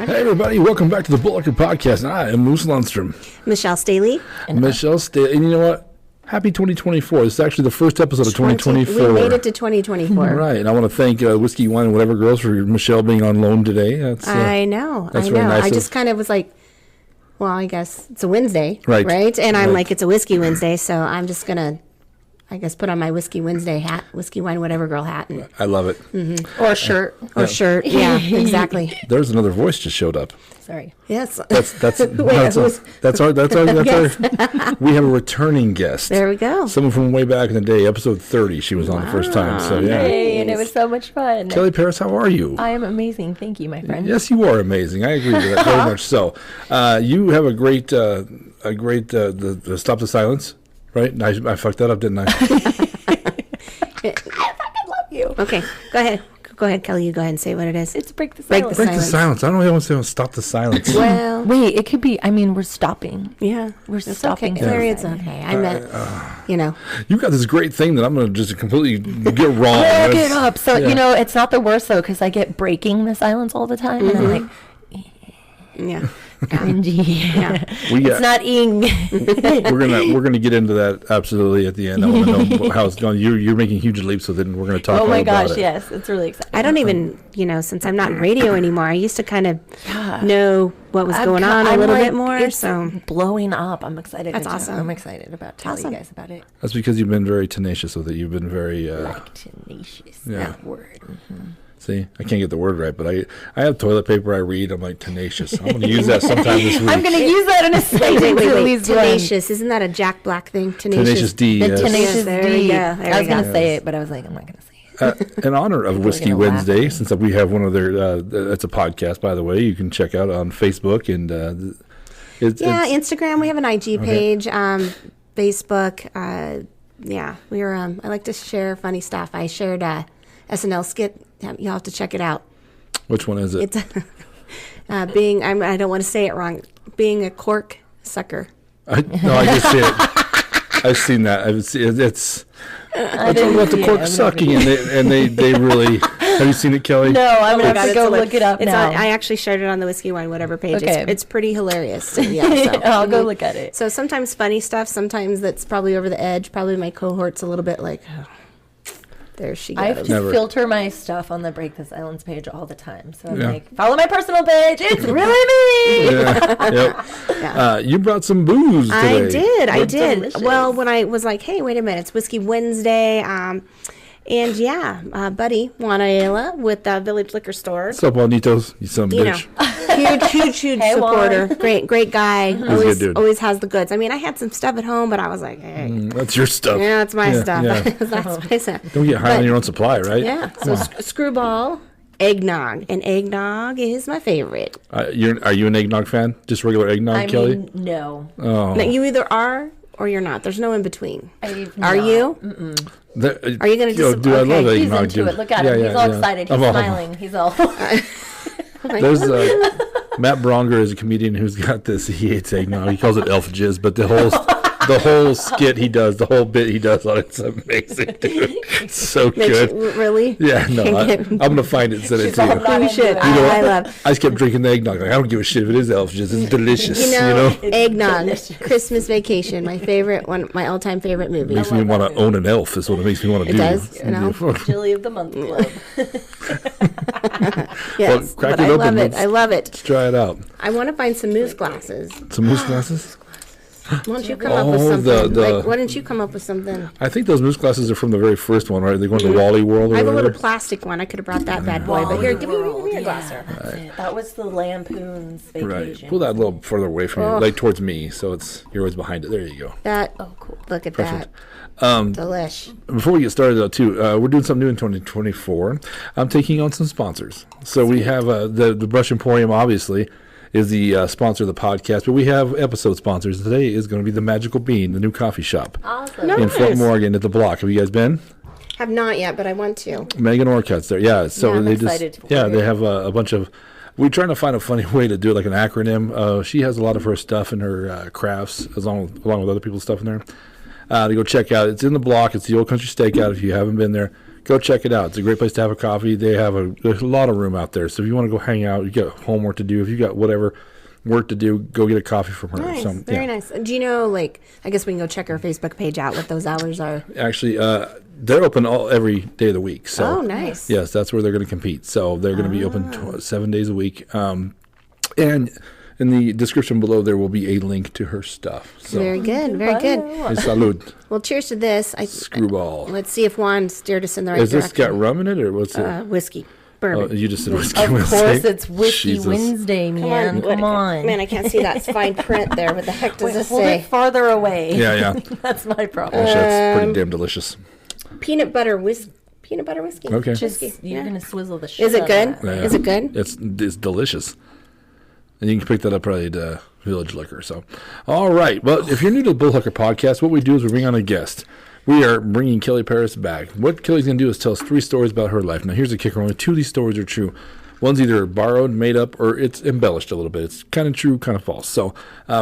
Hey, everybody. Welcome back to the Bullhucker podcast. I am Moose Lundstrom. Michelle Staley. Michelle Staley. And you know what? Happy 2024. This is actually the first episode of 2024. We made it to 2024. Right. And I want to thank Whiskey, Wine, and Whatever Girls for Michelle being on loan today. That's, I know. That's I very know. nice I just kind of was like, well, I guess it's a Wednesday. Right. And I'm Right. like, it's a Whiskey Wednesday, so I'm just going to, I guess, put on my Whiskey Wednesday hat, Whiskey, Wine, Whatever Girl hat. And, I love it. or shirt. Or shirt. Yeah, exactly. There's another voice just showed up. Sorry. Yes. That's Wait, that's our we have a returning guest. There we go. Someone from way back in the day, episode 30. She was on the first time. So yeah. Hey, and it was so much fun. Kelly Paris, how are you? I am amazing. Thank you, my friend. Yes, you are amazing. I agree with that very much. So, you have a great the Stop the Silence, right? I fucked that up, didn't I? I fucking love you. Okay, go ahead. Go ahead, Kelly. You go ahead and say what it is. It's Break the Break Silence. the Break the silence. I don't know if I want to say Stop the Silence. Well, Wait, it could be, we're stopping. yeah. We're It's stopping. okay. Larry, it's okay. I meant, You've got this great thing that I'm going to just completely get wrong. Look it up. So, yeah. it's not the worst, though, because I get breaking the silence all the time. And I'm like, yeah. cringy. Yeah. It's not ing. We're gonna get into that absolutely at the end. I want to know how it's going. You're making huge leaps with it, and we're going to talk. Oh my about gosh, it. yes. It's really exciting. I don't even, since I'm not in radio anymore, I used to kind of know what was going on a little bit more. It's So blowing up. I'm excited. That's awesome. I'm excited about telling you guys about it. That's because you've been very tenacious with it. You've been very. Tenacious. Yeah. That word. See, I can't get the word right, but I have toilet paper I read. I'm like tenacious. I'm going to use that sometime this week. I'm going to use that in a sentence. wait. Tenacious. Isn't that a Jack Black thing? Tenacious D. The Yes. tenacious Yes, there we D. go. I There was we going go. to say it, but I was like, I'm not going to say it. In honor of Whiskey gonna laugh Wednesday, at me. since we have one of their, that's a podcast, by the way, you can check out on Facebook and it's Instagram. We have an IG page. Facebook. We were. I like to share funny stuff. I shared a SNL skit. You'll have to check it out. Which one is it? It's being. I don't want to say it wrong. Being a cork sucker. I just see it. I've seen that. It's talking about the cork sucking, and they really. Have you seen it, Kelly? No, I'm going to have to it's go hilarious. look it up It's now. I actually shared it on the Whiskey Wine Whatever page. Okay. It's pretty hilarious. Yeah, so. I'll go look at it. So sometimes funny stuff. Sometimes that's probably over the edge. Probably my cohort's a little bit like, oh, there she I have goes. to Never. filter my stuff on the Break the Silence page all the time. So I'm Yeah. like, follow my personal page. It's really me. Yeah. Yep. You brought some booze today. I did. delicious. Well, when I was like, hey, wait a minute, it's Whiskey Wednesday. And buddy, Juan Ayala with Village Liquor Store. What's up, Juanitos? You son of a You know, bitch. huge Hey, supporter. Juan. Great guy. a good dude. Always has the goods. I mean, I had some stuff at home, but I was like, hey, That's your stuff. yeah, that's my Yeah, stuff. yeah. That's my stuff. Don't get high on your own supply, right? Yeah. So screwball, eggnog, and eggnog is my favorite. Are you an eggnog fan? Just regular eggnog, I Kelly? mean, no. Oh. Now, you either are or you're not. There's no in between. I've Are not. you? Are you gonna Dude, I love okay. He's eggnog, into dude. it. Look at him. He's all excited. He's I'm all- smiling. He's all. There's Matt Bronger is a comedian who's got this. He hates eggnog. He calls it elf jizz, but the whole skit he does, the whole bit he does on it's amazing, dude. It's so good. Really? Yeah, no, I'm gonna find it and send it to all you. not You into should. it. You know what? I love. I just kept drinking the eggnog. Like, I don't give a shit if it is elf jizz. It's delicious. You know, It's eggnog, delicious. Christmas Vacation, my favorite one, my all-time favorite movie. Makes me want to own an elf. Is what it makes me want to It do. does, you know? Chili of the Month Club. Yes, crack but it I open. love it. Let's- I love it. Let's try it out. I want to find some moose glasses. Some moose glasses. Why don't you come up with Oh, something? the- Like, why don't you come up with something? I think those moose glasses are from the very first one, right? They go into Wally World or I have a whatever. little plastic one. I could have brought that bad boy, but here, give me your glass, sir. That's it. That was the Lampoon's Vacation. Right. Pull that a little further away from you, like towards me, so you're always behind it. There you go. That. Oh, cool. Look at Perfect. that. Delish. Before we get started, though, too, we're doing something new in 2024. I'm taking on some sponsors. So we have the Brush Emporium, obviously, is the sponsor of the podcast, but we have episode sponsors. Today is going to be the Magical Bean, the new coffee shop Awesome. No. in Fort Nice. Morgan at the Block. Have you guys been? Have not yet, but I want to. Megan Orcutt's there. Yeah. So Yeah, I'm they excited just for they it. have a bunch of. We're trying to find a funny way to do it, like an acronym. She has a lot of her stuff in her crafts, along with other people's stuff in there. To go check out. It's in the Block. It's the Old Country Steakout. If you haven't been there, go check it out. It's a great place to have a coffee. There's a lot of room out there. So if you want to go hang out, you got homework to do. If you got whatever work to do, go get a coffee from her. Nice, So, very nice. Do you know, like, I guess we can go check our Facebook page out what those hours are. Actually, they're open every day of the week. So Oh, nice. yes, that's where they're going to compete. So they're going to be open 7 days a week. And in the description below, there will be a link to her stuff. So, Very good, very good. hey, salud. Well, cheers to this. Screwball. Let's see if Juan steered us in the right Has this direction. got rum in it, or what's it? Whiskey. Oh, Bourbon. you just said whiskey. Of course, it's Whiskey Jesus. Wednesday, man. Come on. Man, I can't see that fine print there. What the heck does Wait, this hold say? it farther away. Yeah. That's my problem. Actually, that's pretty damn delicious. Peanut butter whiskey. Okay. Just Whiskey. you're Yeah. gonna swizzle the shit. Is it out good? of that. Yeah. Is it good? It's delicious. And you can pick that up probably at Village Liquor. So, all right. Well, if you're new to the Bullhucker podcast, what we do is we bring on a guest. We are bringing Kelly Paris back. What Kelly's going to do is tell us 3 stories about her life. Now, here's the kicker. Only 2 of these stories are true. One's either borrowed, made up, or it's embellished a little bit. It's kind of true, kind of false. So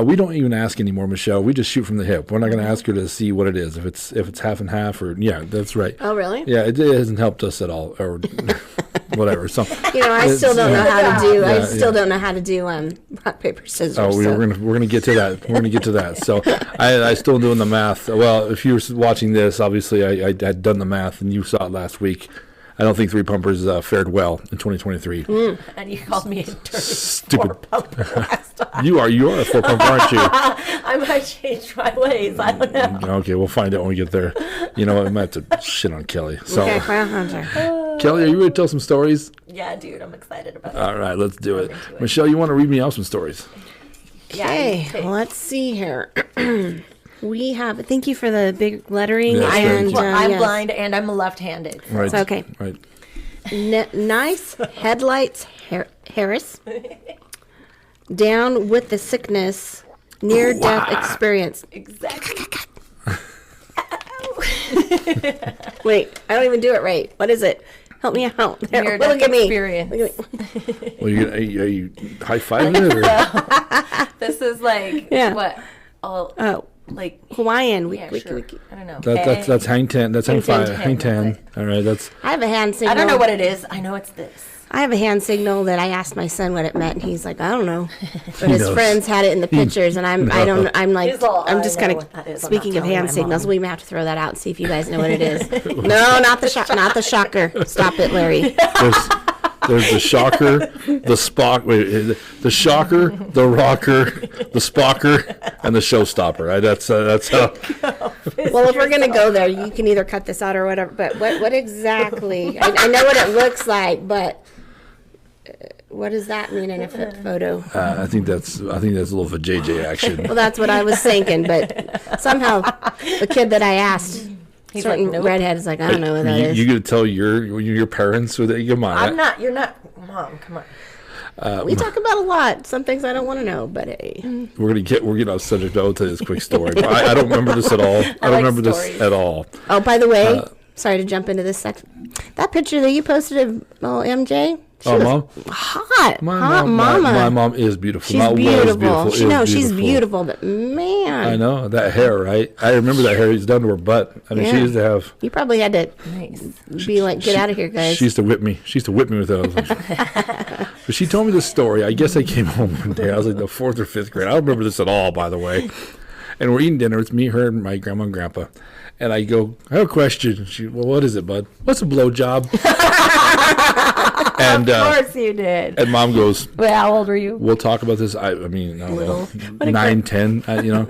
we don't even ask anymore, Michelle. We just shoot from the hip. We're not going to ask her to see what it is. If it's half and half, or yeah, that's right. Oh, really? Yeah, it hasn't helped us at all, or whatever. So I still don't know how to do. I Yeah, still yeah. don't know how to do rock paper scissors. Oh, we're gonna get to that. We're gonna get to that. So I still doing the math. Well, if you were watching this, obviously I had done the math, and you saw it last week. I don't think 3 pumpers fared well in 2023. And you called me a dirty Stupid. 4-pumper last time. You are a 4 pumper, aren't you? I might change my ways. I don't know. Okay, we'll find out when we get there. You know what? I might have to shit on Kelly. So Okay, well, I'm sorry. Kelly, are you ready to tell some stories? Yeah, dude, I'm excited about it. All right, let's do it. into it. Michelle, you want to read me out some stories? Okay, let's see here. We have. Thank you for the big lettering. Yes, thank and you. I'm yes. blind and I'm left-handed. Right. It's okay. Right. Nice headlights, Harris. Down with the sickness, near-death experience. Exactly. Wait, I don't even do it right. What is it? Help me out. There, Near-death look at me. experience. Look at me. Well, are you high-fiving it? Or? This is like Yeah. what? All Oh, like Hawaiian. yeah, sure. I don't know. That's hang 10. That's hang 5. Hang 10. All right, that's... I have a hand signal. I don't know what it is. I know it's this. I have a hand signal that I asked my son what it meant, and he's like, I don't know. But his knows. friends had it in the pictures, and I'm like, He's all, I'm just I know kind what that of is. I'm speaking not of telling hand my signals. mom. We may have to throw that out and see if you guys know what it is. No, not the shocker. Stop it, Larry. There's the shocker, the Spock. Wait, the shocker, the rocker, the spocker, and the showstopper. Right? That's how. Well, if we're gonna go there, you can either cut this out or whatever. But what exactly? I know what it looks like, but what does that mean in a photo? I think that's a little of a JJ action. Well, that's what I was thinking, but somehow the kid that I asked, He's certain like, nope. redhead, is like, I don't know what that is. You gonna tell your parents so that you come on. I'm not. You're not. Mom, come on. We talk about a lot. Some things I don't want to know, but hey. We're gonna off subject. But I'll tell you this quick story. But I don't remember this at all. I don't like remember stories. this at all. Oh, by the way, sorry to jump into this section. That picture that you posted of MJ, she was Mom. hot, My hot mom, mama. my mom is beautiful. She's Not was beautiful. Is She's beautiful. beautiful, but man, I know that hair, right? I remember that hair. It's down to her butt. I mean, she Yeah. used to have. you probably had to Nice. be like, get out of here, guys. She used to whip me. She used to whip me with it. But she told me this story. I guess I came home one day. I was like the 4th or 5th grade. I don't remember this at all, by the way. And we're eating dinner. It's me, her, and my grandma and grandpa. And I go, I have a question. She, well, what is it, bud? What's a blowjob? And Of course you did. and mom goes, Wait, how old were you? we'll talk about this. I mean, I don't know, 9, 10, you know.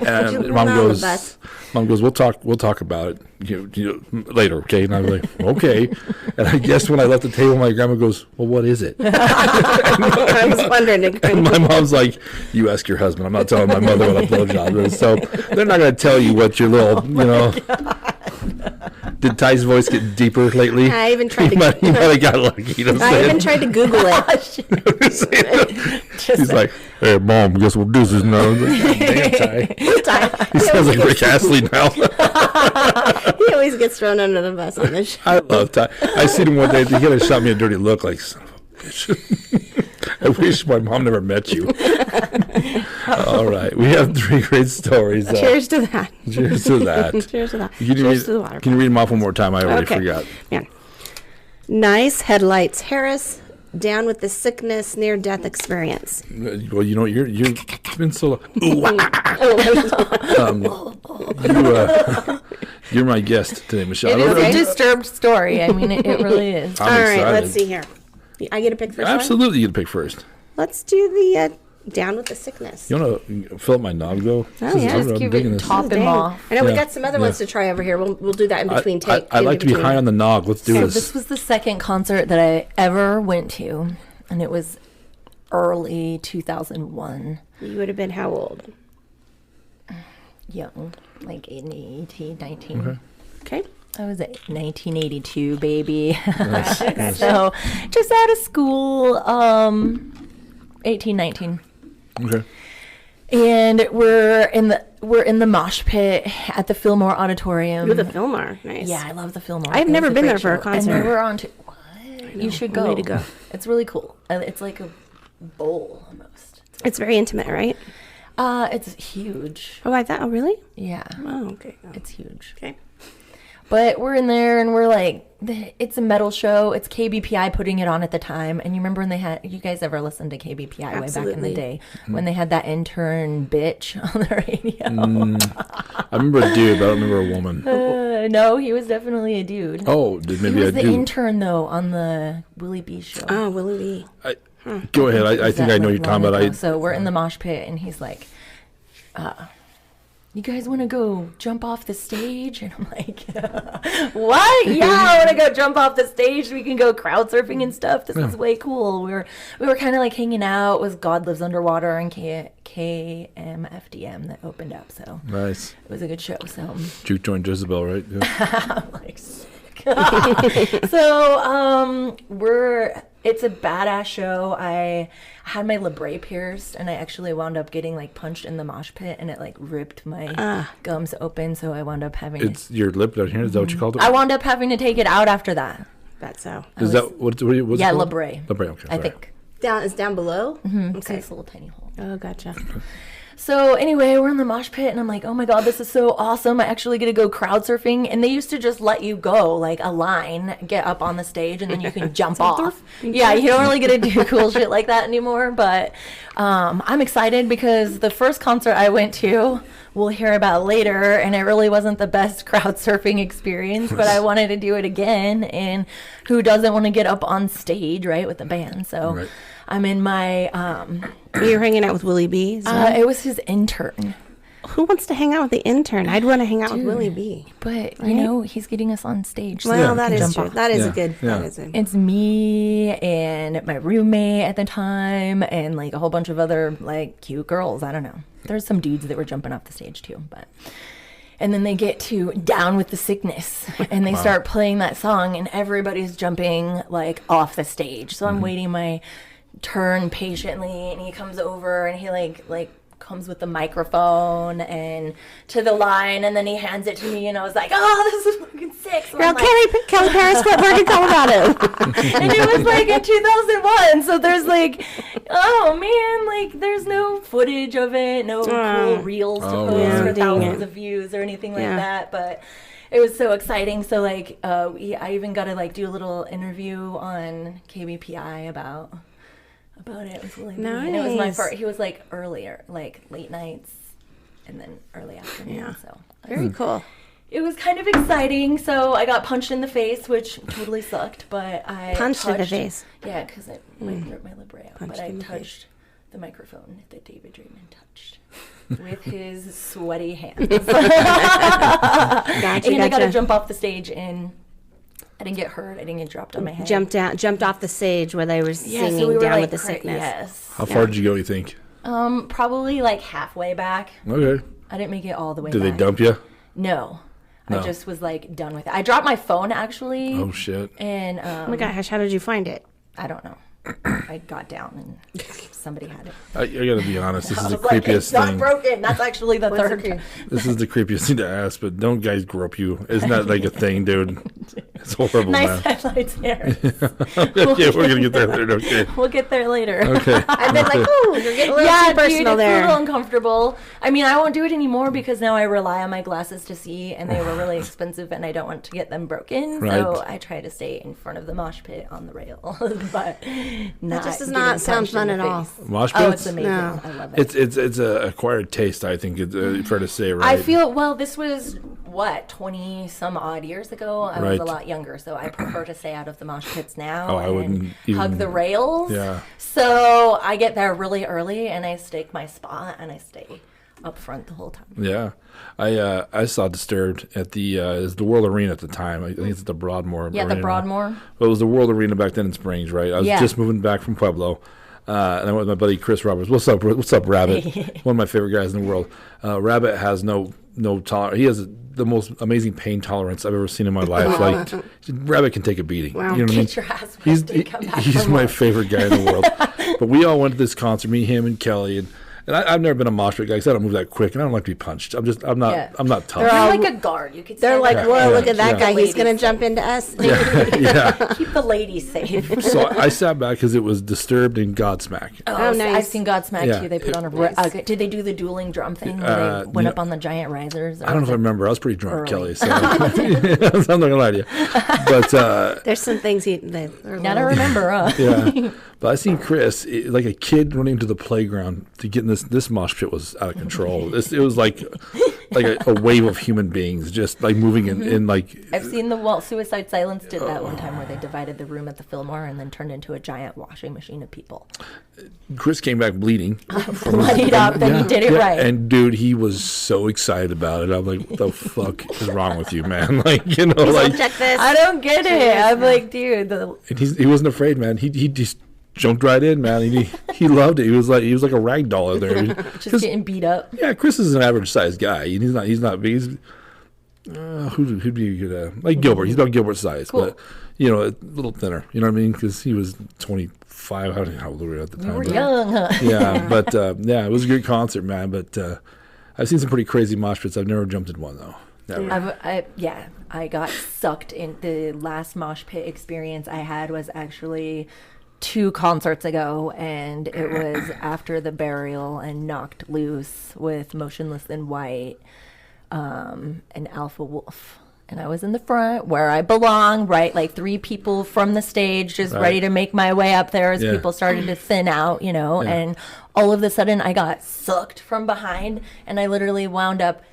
And you mom run out of that? goes, we'll talk about it later, okay? And I was like, okay. And I guess when I left the table, my grandma goes, well, what is it? I was wondering. And my mom's like, you ask your husband. I'm not telling my mother what a blowjob is. So they're not going to tell you what your little, Did Ty's voice get deeper lately? I even tried He to. might have got lucky. You know what I'm I saying? even tried to Google it. He's like, hey, Mom, guess what this is now? Damn, Ty. He sounds like Rick Astley now. He always gets thrown under the bus on this show. I love Ty. I seen him one day. He kind of shot me a dirty look like, son of a bitch. I wish my mom never met you. All right. We have 3 great stories. Cheers to that. Cheers to that. Cheers to that. Can you Cheers to the water. Can you read them off one more time? I already forgot. Yeah. Nice headlights, Harris. Down with the sickness, near-death experience. Well, you've been so. You're my guest today, Michelle. It is a disturbed story. I mean, it really is. All right, excited. let's see here. I get to pick first. Absolutely, you get to pick first. Let's do the down with the sickness. You want to fill up my nog, though? Oh, yeah. Just keep it top him off. I know we got some other ones to try over here. We'll do that in between takes. I like to be high on the nog. Let's do So this. this was the second concert that I ever went to, and it was early 2001. You would have been how old? Young, like 18, 19. Okay. I was at 1982, baby. Nice. So just out of school, 18, 19. Okay. And we're in the mosh pit at the Fillmore Auditorium. You're the Fillmore. Nice. Yeah, I love the Fillmore. I've It never was been great there for a show. concert. And we were on to what? You should go. Way to go. It's really cool. It's like a bowl almost. It's very intimate, right? It's huge. Oh, I thought. Oh, really? Yeah, Oh, okay. it's huge. Okay. But we're in there and we're like, it's a metal show. It's KBPI putting it on at the time. And you remember when you guys ever listened to KBPI way back in Absolutely. the day when they had that intern bitch on the radio? I remember a dude, but I don't remember a woman. No, he was definitely a dude. Oh, He maybe was a the dude. intern though on the Willie B show. Oh, Willie B. Go ahead. I think I know That you're talking long about. ago. So we're in the mosh pit and he's like, you guys want to go jump off the stage? And I'm like, what? Yeah, I want to go jump off the stage. We can go crowd surfing and stuff. This is way cool. We were kind of like hanging out. It was God Lives Underwater and KMFDM that opened up. So Nice. it was a good show. So Juke joined Jezebel, right? Yeah. I'm like, sick. So it's a badass show. I had my labret pierced and I actually wound up getting like punched in the mosh pit and it like ripped my gums open, so I wound up having It's your lip down here. Is that what you called it? I wound up having to take it out after that. That's so. Is that what's Yeah, it called? labret. Labret. Okay. I sorry. think. It's down below? It's Okay. this little tiny hole. Oh, gotcha. So anyway, we're in the mosh pit and I'm like, oh my God, this is so awesome. I actually get to go crowd surfing. And they used to just let you go like a line, get up on the stage and then you can jump off. Yeah, you don't really get to do cool shit like that anymore. But I'm excited because the first concert I went to, we'll hear about later, and it really wasn't the best crowd surfing experience, but I wanted to do it again. And who doesn't want to get up on stage, right, with the band? So Right. I'm in my... You're hanging out with Willie B? it was his intern. Who wants to hang out with the intern? I'd want to hang out with Willie B. But, you know, he's getting us on stage. So Well, we that can is jump true. off. That is Yeah. a good. Yeah. That is a, It's me and my roommate at the time and, like, a whole bunch of other, like, cute girls. I don't know. There's some dudes that were jumping off the stage, too. But and then they get to Down with the Sickness, and they start playing that song, and everybody's jumping, like, off the stage. So I'm waiting my turn patiently, and he comes over and he like comes with the microphone and to the line, and then he hands it to me, and I was like, oh, this is fucking sick. So Girl, I'm like, Kelly Paris, what word in Colorado? and it was like in 2001, so there's like, oh man, like there's no footage of it, no cool reels to post yeah. for Dang thousands it. of views or anything like Yeah. that, but it was so exciting. So like I even got to like do a little interview on KBPI about it with Willie B. And it was my Nice. first. He was like earlier, like late nights and then early afternoon. Yeah. So Very cool. it was kind of exciting. So I got punched in the face, which totally sucked. But I Punched in the touched- face. Yeah, because it ripped my lip right out. Punched But I in the touched the microphone that David Draymond touched with his sweaty hands. Gotcha, And I got to gotcha. jump off the stage, and I didn't get hurt. I didn't get dropped on my head. Jumped off the stage where they were singing so we were Down like with the Sickness. Yes. How far did you go, you think? Probably like halfway back. Okay. I didn't make it all the way Did back. they dump you? No. No. I just was like done with it. I dropped my phone actually. Oh, shit. And Oh my gosh, how did you find it? I don't know. I got down and somebody had it. I gotta be honest. This is the I was like, creepiest it's not thing. broken. That's actually the What's third. the This is the creepiest thing to ask. But don't guys grope you? Isn't that like a thing, dude? It's horrible, Nice man. highlights there. Yeah, we're gonna get there later. Okay. We'll get there later. Okay. I've been like, oh, you're getting a little Yeah, too personal dude, it's there. a little uncomfortable. I mean, I won't do it anymore because now I rely on my glasses to see, and they were really expensive, and I don't want to get them broken. Right. So I try to stay in front of the mosh pit on the rail, but not. just does getting not sound punched in fun the at all. face. Mosh Oh, pits? it's amazing. No. I love it. It's a acquired taste. I think it's fair to say, right? I feel well. This was what 20 some odd years ago. I was Right. a lot younger, so I prefer to stay out of the mosh pits now Oh, I and wouldn't hug even- the rails. Yeah. So I get there really early and I stake my spot and I stay up front the whole time. Yeah, I saw Disturbed at the it was the World Arena at the time. I think it's at the Broadmoor. Yeah, the Arena. Broadmoor. Well, it was the World Arena back then in Springs, right? I was Yeah. just moving back from Pueblo, and I went with my buddy Chris Roberts. What's up, Rabbit? One of my favorite guys in the world. Rabbit has no tolerance. He has the most amazing pain tolerance I've ever seen in my life. Like Rabbit can take a beating. Wow. You know what I mean? Get your ass He's whipped and come back he's for my more. favorite guy in the world. But we all went to this concert, me, him, and Kelly, and I've never been a mosh pit guy because I don't move that quick, and I don't like to be punched. I'm not Yeah. tough. They're all- You're like a guard. You could. They're stand like, there. whoa, Yeah. look at that Yeah. guy. He's going to Ladies. jump into us. yeah. Keep the ladies safe. So I sat back because it was Disturbed and Godsmack. Oh, so nice. I've seen Godsmack Yeah. too. They put on a. Nice. Did they do the dueling drum thing where they went no. up on the giant risers? I don't know if I remember. I was pretty drunk, Early. Kelly. So I'm not gonna lie to you. But There's some things they're Gotta little- remember, yeah, but I seen Chris like a kid running to the playground to get in this mosh pit was out of control. It was like a wave of human beings just like moving in like. I've seen the Suicide Silence did that one time where they divided the room at the Fillmore and then turned into a giant washing machine of people. Chris came back bleeding. Bloodied up, and he did it right. And dude, he was so excited about it. I'm like, what the fuck is wrong with you, man? Like, you know, like, Check this. I don't get it. I'm like, dude, and he wasn't afraid, man. He just jumped right in, man. He loved it. He was like a rag doll out there. just getting beat up. Yeah, Chris is an average sized guy. He's not big. Who'd be good? Like Gilbert. He's about Gilbert's size, Cool. but you know, a little thinner. You know what I mean? Because he was 25. I don't know how old we were at the time. You were but- young, huh? Yeah, but yeah, it was a great concert, man. But I've seen some pretty crazy mosh pits. I've never jumped in one though. Never. I got sucked in. The last mosh pit experience I had was actually 2 concerts ago, and it was after the burial and Knocked Loose with Motionless in White and Alpha Wolf. And I was in the front where I belong, right? Like 3 people from the stage, just Right. ready to make my way up there as Yeah. people started to thin out, you know. Yeah. And all of a sudden I got sucked from behind, and I literally wound up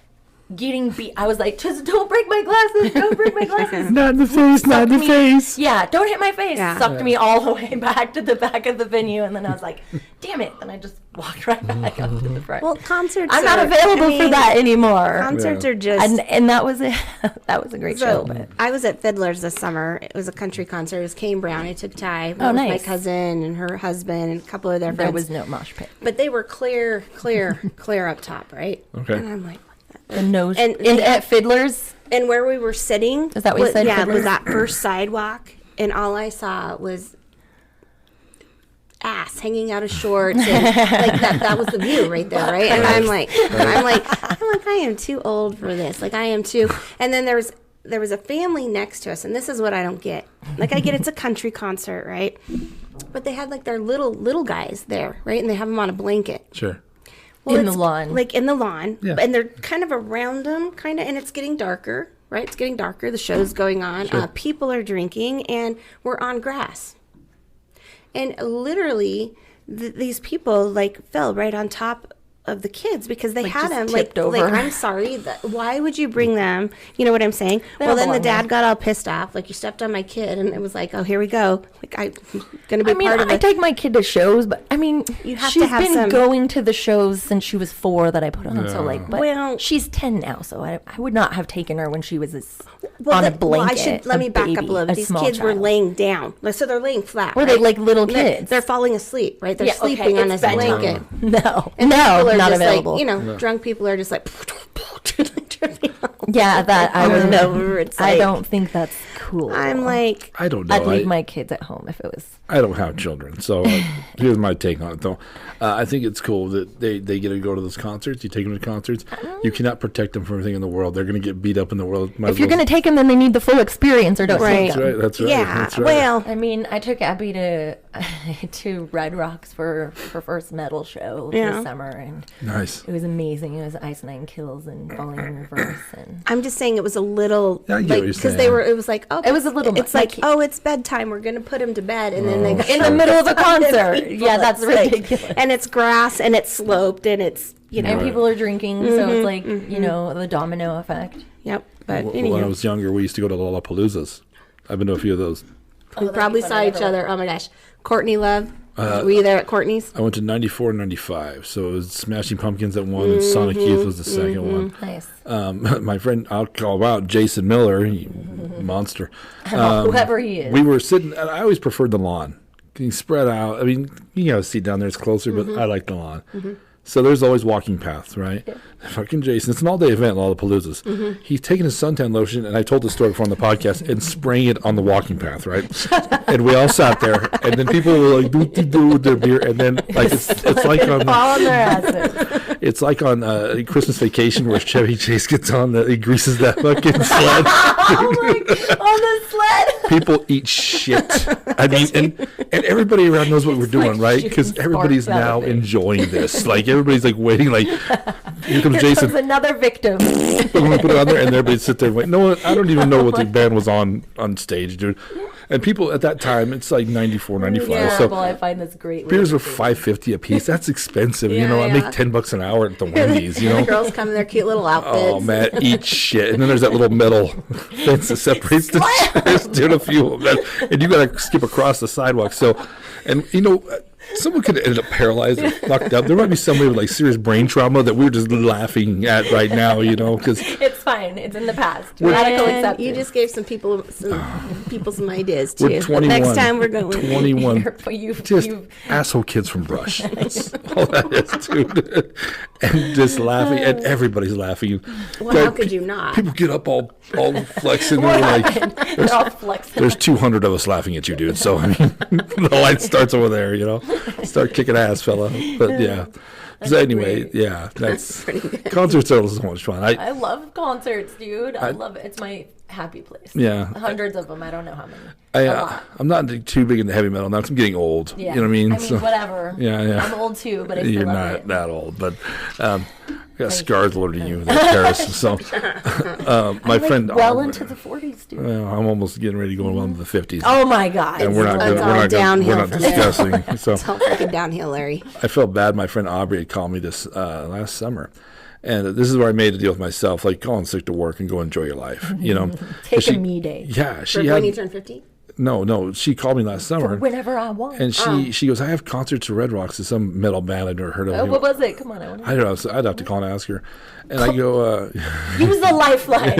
getting beat. I was like, just don't break my glasses, don't break my glasses. Not in the face, not in the Me- face. Yeah, don't hit my face. Yeah. Sucked me all the way back to the back of the venue, and then I was like, damn it. And I just walked right back up to the front. Well, concerts I'm not are- available I mean, for that anymore. Concerts Yeah. are just... And that was it. That was a great show. So, But I was at Fiddler's this summer. It was a country concert. It was Kane Brown. I took Ty. Oh, with nice. my cousin and her husband and a couple of their there friends. was no mosh pit. But they were clear up top, right? Okay. And I'm like, The nose And and they- at Fiddler's. and where we were sitting. Is that what you was- said, Yeah, Fiddler's? was that first sidewalk, and all I saw was ass hanging out of shorts, and like that was the view right there, right? And I'm like, I am too old for this. Like I am too. And then there was a family next to us, and this is what I don't get. Like I get it's a country concert, right? But they had like their little guys there, right? And they have them on a blanket. Sure. In the it's lawn. Like in the lawn. Yeah. And they're kind of around them, kind of, and it's getting darker, right? It's getting darker. The show's going on. Sure. People are drinking, and we're on grass. And literally, these people, like, fell right on top of the kids because they Like, had just them. tipped Like, over. I'm sorry. Why would you bring them? You know what I'm saying? They Well, don't then the belong there. dad got all pissed off. Like, you stepped on my kid. And it was like, oh, here we go. Like, I'm going to be I mean, part of I it. take my kid to shows, but I mean, You have she's to have been some- going to the shows since she was 4 that I put on. So like, but Well- she's 10 now, so I would not have taken her when she was Well, on a then- blanket. let me back up baby, a little bit. These small kids were child. laying down. Like, so they're laying flat. Were they right? like little They're- kids? They're falling asleep, right? They're Yeah, okay, sleeping on it's this bedtime. blanket. No, And no, people are not just available. like, you know, drunk people are just like, tripping out. Yeah, that I would over. It's I like, don't think that's cool. I'm like, I don't know. I'd leave my kids at home if it was. I don't have children, so here's my take on it, though. I think it's cool that they get to go to those concerts. You take them to concerts. You cannot protect them from everything in the world. They're going to get beat up in the world. If you're going to take them, then they need the full experience, or don't take That's them. right. That's right. yeah. That's right. Well, I mean, I took Abby to Red Rocks for her first metal show this summer, and Nice. it was amazing. It was Ice Nine Kills and Falling in Reverse, and I'm just saying it was a little I get what like you're because saying. it was like, oh, It was a little It's much. like, oh, it's bedtime. We're gonna put him to bed, and then they go in the middle of a concert. people, Yeah, that's it's like- ridiculous. and it's grass, and it's sloped, and it's And people are drinking, so it's like the domino effect. Yep. But When I anyway, was younger, we used to go to Lollapaloozas. I've been to a few of those. we probably saw each other. Oh my gosh, Courtney Love. Were you there at Courtney's? I went to 94 and 95. So it was Smashing Pumpkins at one and Sonic Youth was the second one. Nice. My friend, I'll call out Jason Miller, monster. Whoever he is. We were sitting, and I always preferred the lawn. Getting spread out. I mean, you have a seat down there, it's closer, but I like the lawn. So there's always walking paths, right? Yeah. Fucking Jason, it's an all-day event, Lollapaloozas. He's taking his suntan lotion, and I told the story before on the podcast, and spraying it on the walking path, right? And we all sat there, and then people were like, do with their beer, and then like it's like on Fall on their asses. it's like on Christmas Vacation where Chevy Chase gets on he greases that fucking sled. Oh my! On the sled. People eat shit. I mean, and everybody around knows what we're doing, right? Because shooting everybody's sparks out now of it. enjoying this. Like everybody's like waiting. Like here comes Here Jason. comes another victim. I'm gonna put it on there, and everybody sit there and wait. No, I don't even know what the band was on stage, dude. And people at that time, it's like 94, 95. Yeah, So well, I find this great. beers are $5.50 a piece. That's expensive. You know, I make $10 an hour at the Wendy's. You The know. girls come in their cute little outfits. Oh man, eat shit. And then there's that little metal fence that separates the chairs. Dude, a few of them. And you gotta skip across the sidewalk. So, and someone could end up paralyzed or fucked up. There might be somebody with like serious brain trauma that we're just laughing at right now, because It's fine. It's in the past. And Radical acceptance. you just gave some people some ideas too. we're 21. Next time we're going. 21. You've Just asshole kids from Brush. That's all that is, dude. And just laughing, and everybody's laughing. Well, how could you not? People get up all flexing. They're like, They're all flexing. there's 200 of us laughing at you, dude. So, I mean, the light starts over there, Start kicking ass, fella. But, yeah. So, anyway, great. yeah. That's concerts are so much fun. I love concerts, dude. I love it. It's my happy place. Yeah. Hundreds of them. I don't know how many. A lot. I'm not too big into heavy metal now 'cause I'm getting old. Yeah. You know what I mean? I mean, whatever. Yeah. I'm old too, but I still You're love not it. that old, but I got scars older than you, like Paris. So, my friend, well into the 40s, dude. well, I'm almost getting ready to go on to the 50s. Oh my God. and we're not It's all we're downhill not from there. discussing. So It's all freaking downhill, Larry. I felt bad. My friend Aubrey had called me this last summer. And this is where I made a deal with myself, like calling sick to work and go enjoy your life, Take a me day. Yeah, For she when had you turn 50? no. She called me last summer, Whenever I want. and she goes, "I have concerts at Red Rocks. It's some metal band I've never heard of." What was it? Come on. I don't know. So I'd have to call and ask her. And I go, Use the lifeline.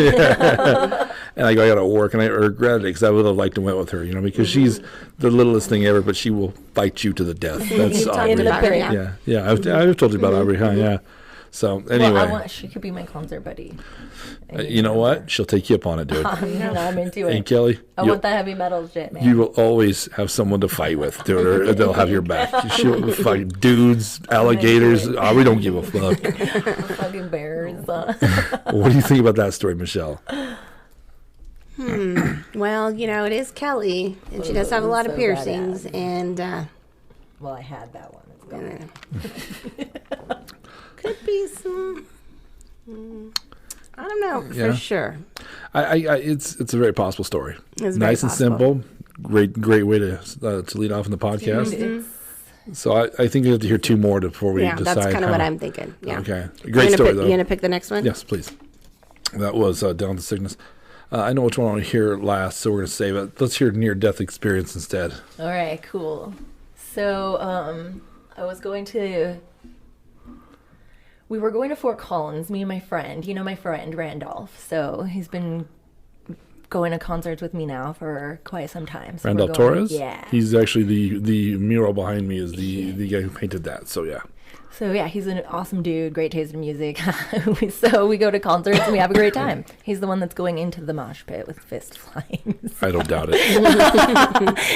and I go, I got to work, and I regretted it because I would have liked to went with her, because she's the littlest thing ever, but she will fight you to the death. That's You've talked Aubrey. about her, Yeah. yeah. Yeah. I've told you about Aubrey, huh? Yeah. So anyway, Well, she could be my concert buddy. you know what? She'll take you up on it, dude. I'm into And it. Kelly, I want that heavy metal shit, man. you will always have someone to fight with, dude, or they'll have your back. She'll fight dudes, alligators. We don't give a fuck. Fucking bears. What do you think about that story, Michelle? Well, it is Kelly, and she does have a lot of So piercings, badass. and Well, I had that one. It's gone. could be some. I don't know Yeah. for sure. It's a very possible story. It's very Nice and possible. simple. Great way to lead off in the podcast. So I think we have to hear two more before we Yeah, decide. that's kind of what how- I'm thinking. Yeah. Okay, You great gonna story pick, though. You gonna pick the next one? Yes, please. That was Down to Sickness. I know which one I want to hear last, so we're going to save it. Let's hear near death experience instead. All right, cool. So, I was going to. We were going to Fort Collins, me and my friend. My friend Randolph. So he's been going to concerts with me now for quite some time. So Randall we're going- Torres? Yeah. He's actually the mural behind me is the guy who painted that. So yeah. So yeah, he's an awesome dude, great taste in music. So we go to concerts and we have a great time. He's the one that's going into the mosh pit with fists flying. I don't doubt it.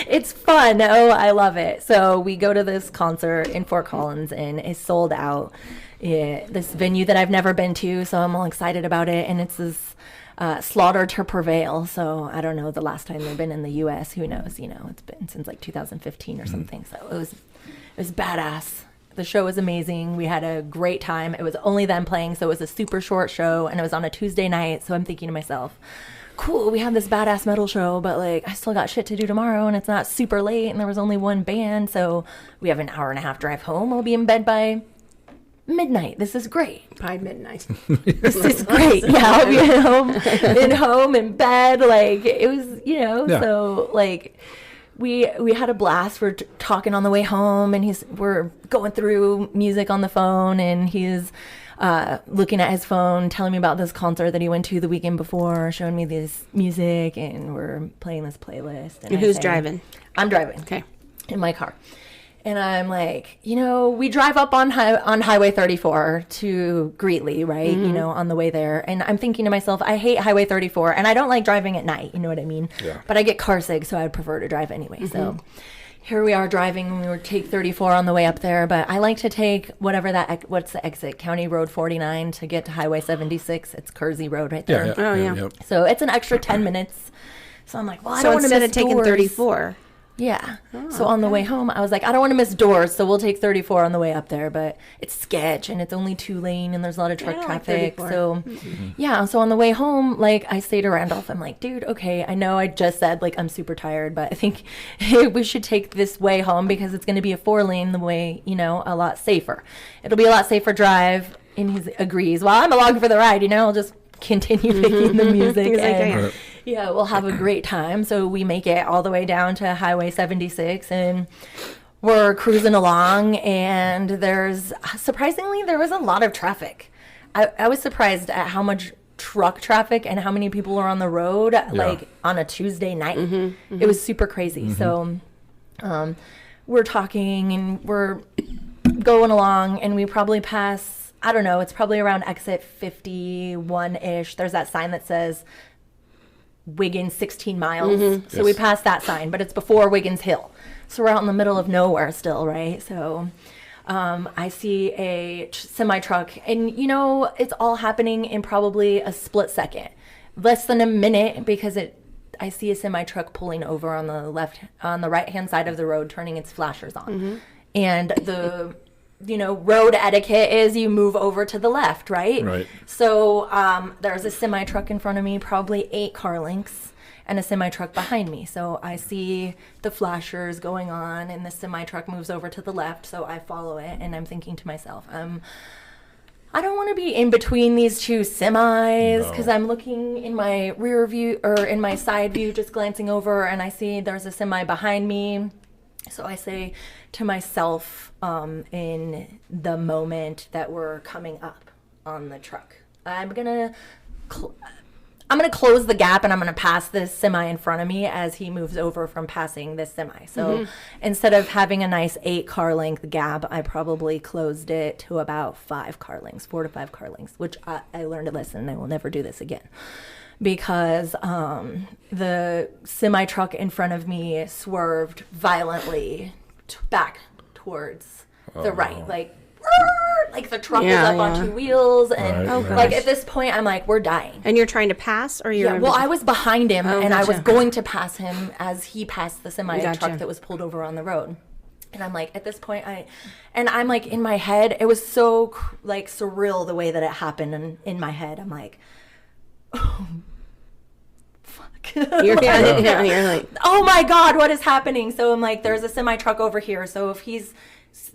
It's fun. Oh, I love it. So we go to this concert in Fort Collins and it's sold out. This venue that I've never been to, so I'm all excited about it. And it's this Slaughter to Prevail. So I don't know the last time they've been in the U.S. Who knows? It's been since like 2015 or something. So it was badass. The show was amazing. We had a great time. It was only them playing, so it was a super short show, and it was on a Tuesday night. So I'm thinking to myself, cool, we have this badass metal show, but like I still got shit to do tomorrow, and it's not super late, and there was only one band, so we have an hour and a half drive home. I'll be in bed by midnight. This is great. By midnight. This is great. Yeah, I'll be home in bed. Like it was, so like. We had a blast. We're talking on the way home, and we're going through music on the phone, and he's looking at his phone, telling me about this concert that he went to the weekend before, showing me this music, and we're playing this playlist. And who's driving? I'm driving. Okay. In my car. And I'm like, we drive up on Highway 34 to Greeley, right? Mm-hmm. On the way there. And I'm thinking to myself, I hate Highway 34, and I don't like driving at night. You know what I mean? Yeah. But I get car sick, so I'd prefer to drive anyway. Mm-hmm. So here we are driving. We would take 34 on the way up there, but I like to take what's the exit? County Road 49 to get to Highway 76. It's Kersey Road right there. Yeah. So it's an extra 10 minutes. So I'm like, well, I so don't want to instead miss of taking doors. 34. Yeah. So on the way home, I was like, I don't want to miss doors, so we'll take 34 on the way up there. But it's sketch, and it's only 2-lane, and there's a lot of truck traffic. Like so, yeah. So on the way home, like, I say to Randolph, I'm like, dude, okay, I know I just said, like, I'm super tired, but I think we should take this way home because it's going to be a 4-lane the way, a lot safer. It'll be a lot safer drive, and he agrees. Well, I'm along for the ride, I'll just continue picking the music. And, yeah, we'll have a great time. So we make it all the way down to Highway 76, and we're cruising along, and there was a lot of traffic. I was surprised at how much truck traffic and how many people are on the road, like on a Tuesday night. It was super crazy. So we're talking, and we're going along, and we probably pass, I don't know, it's probably around exit 51-ish. There's that sign that says Wiggins 16 miles. So we passed that sign, but it's before Wiggins Hill. So we're out in the middle of nowhere still, right? So I see a semi-truck, and it's all happening in probably a split second, less than a minute, because I see a semi-truck pulling over on the right-hand side of the road, turning its flashers on. And the road etiquette is you move over to the left, right? Right. So there's a semi-truck in front of me, probably 8 car lengths, and a semi-truck behind me. So I see the flashers going on, and the semi-truck moves over to the left, so I follow it, and I'm thinking to myself, I don't want to be in between these two semis, because I'm looking in my rear view, or in my side view, just glancing over, and I see there's a semi behind me. So I say to myself, in the moment that we're coming up on the truck, I'm gonna close the gap, and I'm gonna pass this semi in front of me as he moves over from passing this semi. So instead of having a nice 8 car length gap, I probably closed it to about 4 to 5 car lengths, which I learned a lesson, and I will never do this again. Because the semi-truck in front of me swerved violently back towards the right. Like the truck was up on 2 wheels. And at this point, I'm like, we're dying. And you're trying to pass? Or you're well, I was behind him, and I was going to pass him as he passed the semi-truck that was pulled over on the road. And I'm like, at this point, I'm like, in my head, it was so like surreal the way that it happened. And in my head, I'm like, oh, you're like, oh my God, what is happening? So I'm like, there's a semi truck over here. So if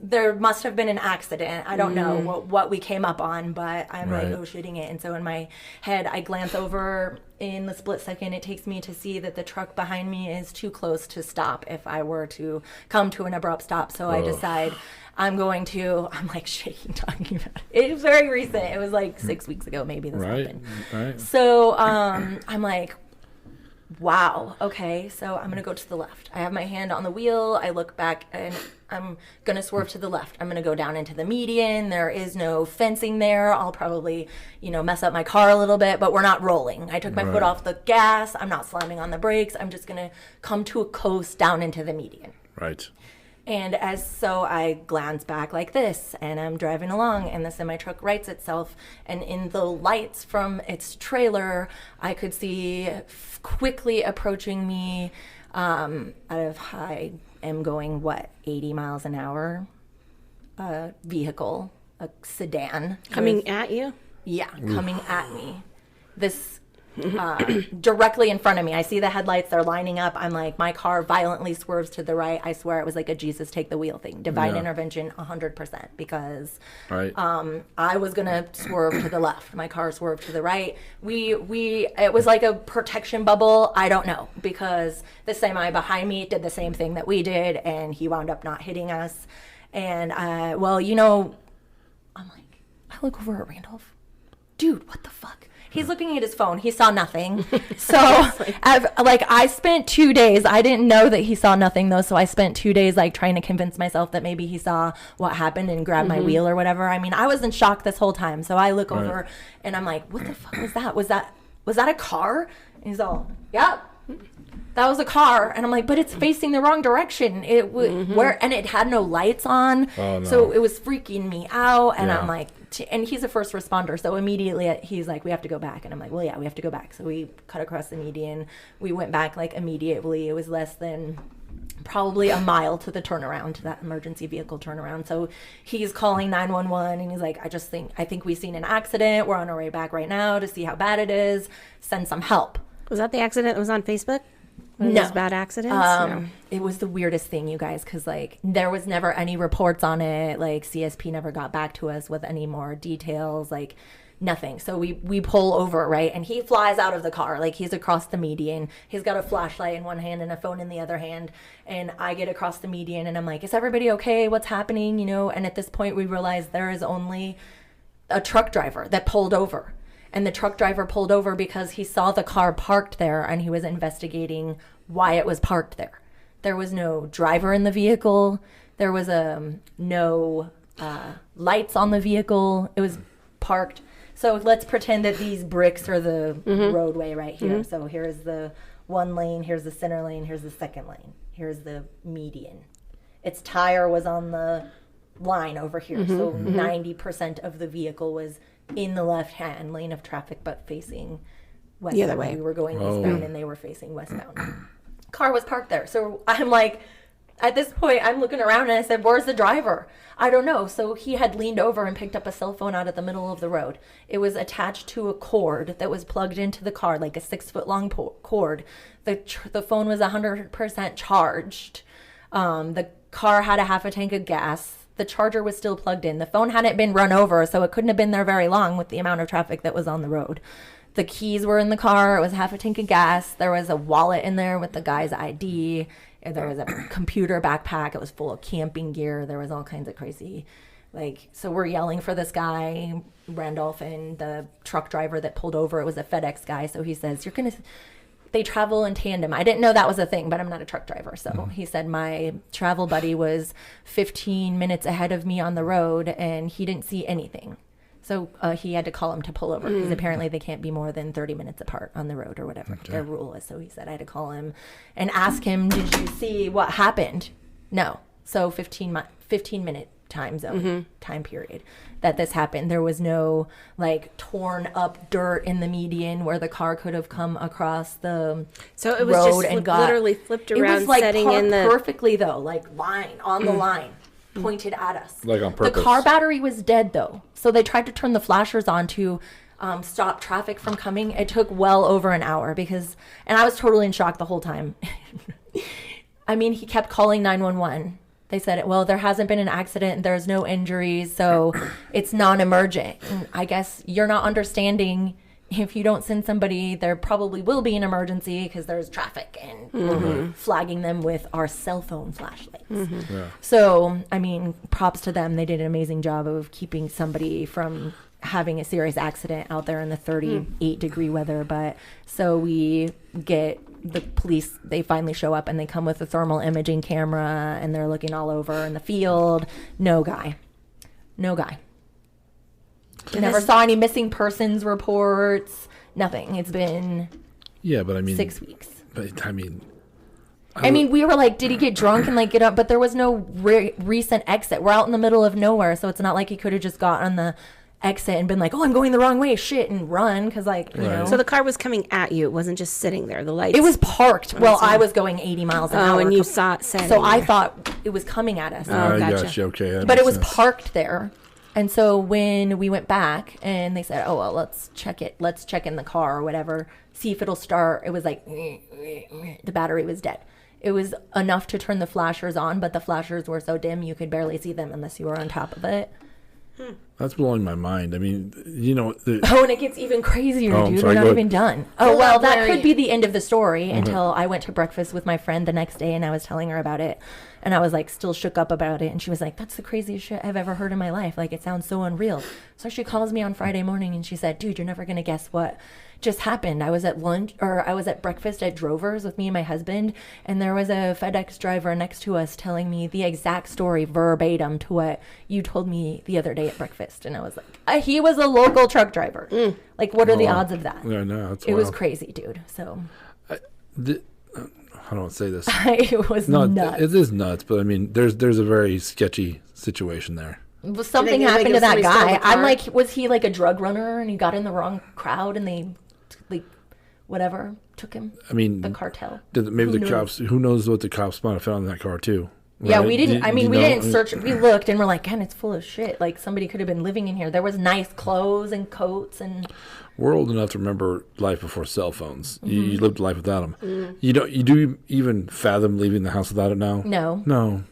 there must have been an accident. I don't know what we came up on, but I'm like, oh, shooting it. And so in my head, I glance over in the split second. It takes me to see that the truck behind me is too close to stop if I were to come to an abrupt stop. So I decide I'm like shaking talking about it. It was very recent. It was like 6 weeks ago, maybe this happened. Right. So I'm like, wow, okay, so I'm going to go to the left. I have my hand on the wheel. I look back, and I'm going to swerve to the left. I'm going to go down into the median. There is no fencing there. I'll probably, mess up my car a little bit, but we're not rolling. I took my foot off the gas. I'm not slamming on the brakes. I'm just going to come to a coast down into the median. Right. And so I glance back like this, and I'm driving along, and the semi-truck rights itself, and in the lights from its trailer, I could see quickly approaching me I am going, 80 miles an hour, vehicle, a sedan. Coming at you? Yeah, coming at me. This directly in front of me. I see the headlights, they're lining up. I'm like, my car violently swerves to the right. I swear it was like a Jesus take the wheel thing. Divine intervention 100%, because I was going to swerve to the left. My car swerved to the right. It was like a protection bubble. I don't know, because the semi behind me did the same thing that we did, and he wound up not hitting us. And I'm like, I look over at Randolph. Dude, what the fuck? He's looking at his phone. He saw nothing. So, I spent 2 days. I didn't know that he saw nothing, though. So I spent 2 days, trying to convince myself that maybe he saw what happened and grabbed my wheel or whatever. I mean, I was in shock this whole time. So I look over and I'm like, what the fuck was that? Was that a car? And he's all, yep. That was a car. And I'm like, but it's facing the wrong direction. And it had no lights on. Oh, no. So it was freaking me out. And I'm like, and he's a first responder. So immediately he's like, we have to go back. And I'm like, well, yeah, we have to go back. So we cut across the median. We went back immediately. It was less than probably a mile to the turnaround, to that emergency vehicle turnaround. So he's calling 911 and he's like, I think we've seen an accident. We're on our way back right now to see how bad it is. Send some help. Was that the accident that was on Facebook? One of No. those bad accidents? No. It was the weirdest thing, you guys, because there was never any reports on it. CSP never got back to us with any more details, nothing. So we pull over, right? And he flies out of the car. He's across the median. He's got a flashlight in one hand and a phone in the other hand. And I get across the median and I'm like, is everybody okay? What's happening? And at this point we realize there is only a truck driver that pulled over. And the truck driver pulled over because he saw the car parked there and he was investigating why it was parked there. There was no driver in the vehicle. There was no lights on the vehicle. It was parked. So let's pretend that these bricks are the roadway right here. So here's the one lane, here's the center lane, here's the second lane. Here's the median. Its tire was on the line over here. So 90% of the vehicle was in the left-hand lane of traffic, but facing westbound. The other way. We were going eastbound, and they were facing westbound. Car was parked there. So I'm like, at this point, I'm looking around, and I said, where's the driver? I don't know. So he had leaned over and picked up a cell phone out of the middle of the road. It was attached to a cord that was plugged into the car, like a 6-foot-long cord. The phone was 100% charged. The car had a half a tank of gas. The charger was still plugged in. The phone hadn't been run over, so it couldn't have been there very long with the amount of traffic that was on the road. The keys were in the car. It was half a tank of gas. There was a wallet in there with the guy's ID. There was a computer backpack. It was full of camping gear. There was all kinds of crazy, so we're yelling for this guy, Randolph, and the truck driver that pulled over. It was a FedEx guy. So he says, they travel in tandem. I didn't know that was a thing, but I'm not a truck driver. So he said my travel buddy was 15 minutes ahead of me on the road and he didn't see anything. So he had to call him to pull over because apparently they can't be more than 30 minutes apart on the road or whatever their rule is. So he said I had to call him and ask him, did you see what happened? No. So 15-minute time zone, time period that this happened. There was no torn up dirt in the median where the car could have come across the So it was road just and literally flipped around, it was setting in the perfectly though, line on the line, pointed at us. On purpose. The car battery was dead though, so they tried to turn the flashers on to stop traffic from coming. It took well over an hour and I was totally in shock the whole time. I mean, he kept calling 911. They said, well, there hasn't been an accident. There's no injuries, so it's non-emergent. And I guess you're not understanding. If you don't send somebody, there probably will be an emergency because there's traffic and we're flagging them with our cell phone flashlights. Yeah. So, I mean, props to them. They did an amazing job of keeping somebody from having a serious accident out there in the 38-degree weather. But so we get the police, they finally show up and they come with a thermal imaging camera and they're looking all over in the field. No guy. Never saw any missing persons reports. Nothing. It's been but I mean 6 weeks. But I mean, we were like, did he get drunk and like get up? But there was no recent exit. We're out in the middle of nowhere, so it's not like he could have just got on the exit and been like, oh, I'm going the wrong way, shit, and run, because like, you know. So the car was coming at you. It wasn't just sitting there. The lights. It was parked. Well, I was going 80 miles an hour. Oh, and you saw it setting. So I thought it was coming at us. Oh, gotcha. Gotcha. Okay. But it was parked there. And so when we went back and they said, oh, well, let's check it. Let's check in the car or whatever, see if it'll start. It was like, the battery was dead. It was enough to turn the flashers on, but the flashers were so dim you could barely see them unless you were on top of it. That's blowing my mind. I mean, you know. And it gets even crazier, dude. Sorry, We're not even done. Oh, well, that could be the end of the story until I went to breakfast with my friend the next day and I was telling her about it. And I was like still shook up about it. And she was like, that's the craziest shit I've ever heard in my life. Like, it sounds so unreal. So she calls me on Friday morning and she said, dude, you're never going to guess what just happened. I was at breakfast at Drover's with me and my husband. And there was a FedEx driver next to us telling me the exact story verbatim to what you told me the other day at breakfast. And I was like, he was a local truck driver. Like, what are the odds of that? Yeah, no, it was crazy, dude. So. I don't want to say this. It was nuts. It is nuts, but I mean, there's a very sketchy situation there. Well, something happened to that guy. I'm like, was he like a drug runner and he got in the wrong crowd and they, like, whatever, took him? I mean, the cartel. Maybe the cops, who knows what the cops might have found in that car too. Right? Yeah, we didn't, we didn't search. We looked and we're like, man, it's full of shit. Like, somebody could have been living in here. There was nice clothes and coats and... We're old enough to remember life before cell phones. You lived life without them. You do even fathom leaving the house without it now? No.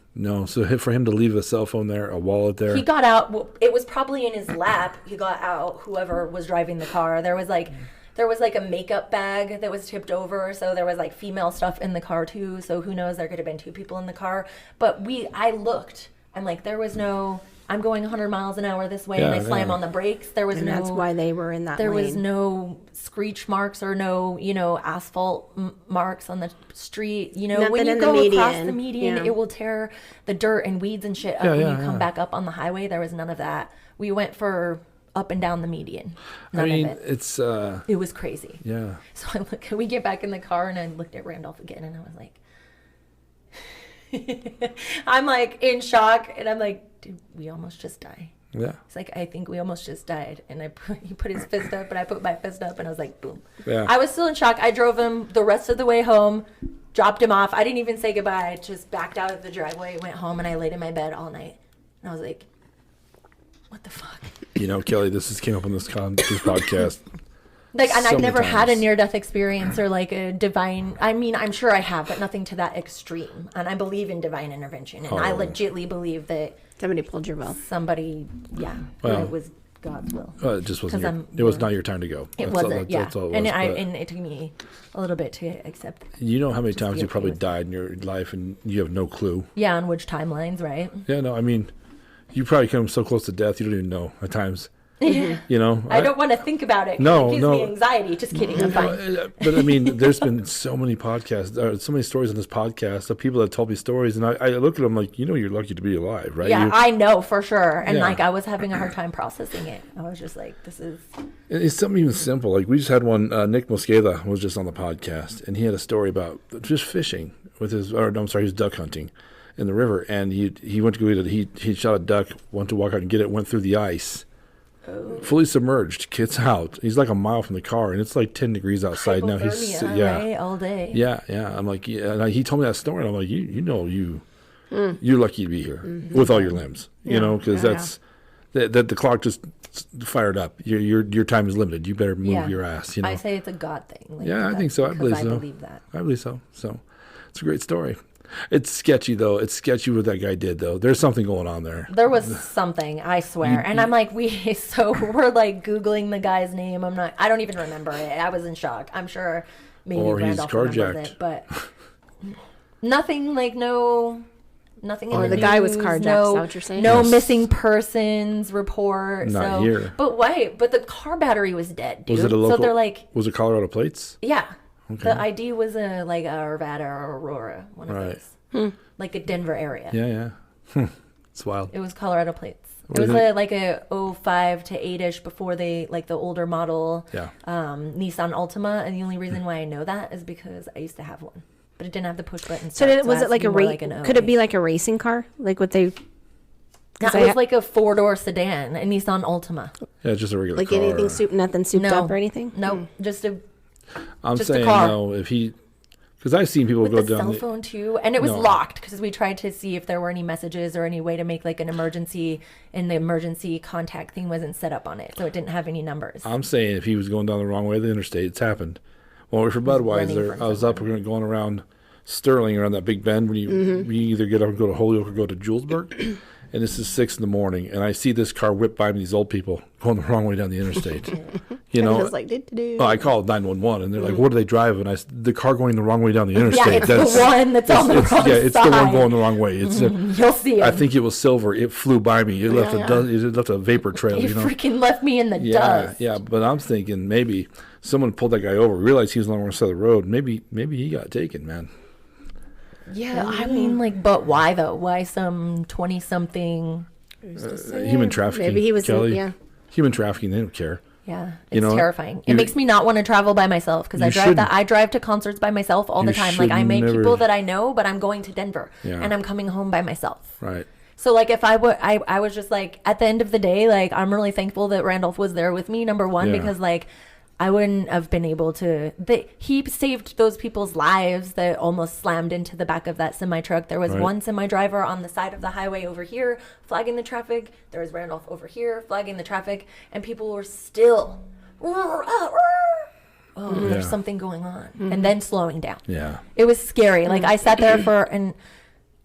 So for him to leave a cell phone there, a wallet there. He got out. Well, it was probably in his lap. He got out. Whoever was driving the car. There was like a makeup bag that was tipped over. So there was like female stuff in the car too. So who knows? There could have been 2 people in the car. But I looked. I'm like, there was no. I'm going 100 miles an hour this way, and I slam on the brakes. There was that's why they were in that There lane. was no screech marks or no, asphalt marks on the street. Nothing when you in go the across the median, yeah. it will tear the dirt and weeds and shit up when you come back up on the highway. There was none of that. We went for up and down the median. None of it. It's... it was crazy. Yeah. So we get back in the car, and I looked at Randolph again, and I was like... I'm like in shock, and I'm like, dude, we almost just died. Yeah. It's like, I think we almost just died. And he put his fist up, and I put my fist up, and I was like, boom. Yeah. I was still in shock. I drove him the rest of the way home, dropped him off. I didn't even say goodbye. I just backed out of the driveway, went home, and I laid in my bed all night. And I was like, what the fuck? Kelly, this came up on this podcast. Like, and I've never had a times. near-death experience or like a divine. I mean, I'm sure I have, but nothing to that extreme. And I believe in divine intervention, and I legitly believe that somebody pulled your will. Somebody, it was God's will. It just wasn't. It was not your time to go. It wasn't. That's all it was. And it took me a little bit to accept. You know how many times you probably died in your life, and you have no clue. Yeah, on which timelines, right? Yeah, no, I mean, you probably come so close to death, you don't even know at times. I don't want to think about it. No, it gives me anxiety. Just kidding. I'm fine. But I mean, there's been so many podcasts, so many stories on this podcast of people that told me stories, and I look at them like, you're lucky to be alive, right? Yeah, I know for sure. And like, I was having a hard time processing it. I was just like, this is. It's something even simple. Like, we just had one. Nick Mosqueda was just on the podcast, and he had a story about just fishing with he was duck hunting in the river, and he went to go eat it. He shot a duck, went to walk out and get it, went through the ice. Fully submerged, gets out. He's like a mile from the car, and it's like 10 degrees outside now. He's right, all day. Yeah. I'm like, and he told me that story, and I'm like, you're lucky to be here with all your limbs, because that the clock just fired up. Your time is limited. You better move your ass. I say it's a God thing. Like, I think so. I believe that. I believe so. So it's a great story. It's sketchy, though. It's sketchy what that guy did, though. There's something going on there. There was something, I swear. And I'm like, we're like Googling the guy's name. I don't even remember it. I was in shock. I'm sure maybe Randolph remembers it, but nothing like nothing in the the news, guy was carjacked, is that what you're saying? No missing persons report. Not here. But wait, but the car battery was dead, dude. Was it a local? So they're like, was it Colorado plates? Yeah. Okay. The ID was a Arvada or Aurora, one of Right. those. Like a Denver area. Yeah. It's wild. It was Colorado plates. What It is was it? like a 05 to 8-ish before they, like the older model Yeah. Nissan Altima. And the only reason why I know that is because I used to have one. But it didn't have the push button. So was it like a could it be 08. like a racing car? Like what they That was like a 4-door sedan, a Nissan Altima. Yeah, just a regular like car. anything nothing souped up or anything? No, just a I'm just a saying, car. no, if he... Because I've seen people with go the down... cell phone too, and it was No. locked because we tried to see if there were any messages or any way to make like an emergency, and the emergency contact thing wasn't set up on it, so it didn't have any numbers. I'm saying if he was going down the wrong way of the interstate, it's happened. When we were for running Budweiser, from I was up going around Sterling around that big bend when you either get up and go to Holyoke or go to Julesburg. And this is 6 in the morning, and I see this car whip by me, these old people going the wrong way down the interstate. You know, I was like, well, I called 911, and they're like, "What are they driving?" The car going the wrong way down the interstate. Yeah, it's the one that's on the wrong side. Yeah, it's the one going the wrong way. It's You'll see it. I think it was silver. It flew by me. It left a vapor trail. It You know, freaking left me in the dust. yeah. But I'm thinking maybe someone pulled that guy over, realized he was on the wrong side of the road. Maybe he got taken, man. Yeah, I mean, like, but why though? Why some 20-something? Human trafficking. Maybe he was Kelly. yeah. Human trafficking. They don't care. Yeah, You it's know, terrifying. It you- makes me not want to travel by myself because You shouldn't. I drive to concerts by myself all the You time. Like I should meet never- people that I know, but I'm going to Denver Yeah. and I'm coming home by myself. Right. So like if I would, I was just like at the end of the day, like I'm really thankful that Randolph was there with me. Number one, Yeah. because like I wouldn't have been able to. He saved those people's lives that almost slammed into the back of that semi truck. There was Right. one semi driver on the side of the highway over here flagging the traffic. There was Randolph over here flagging the traffic, and people were still. Oh, there's something going on, and then slowing down. Yeah. It was scary. Like I sat there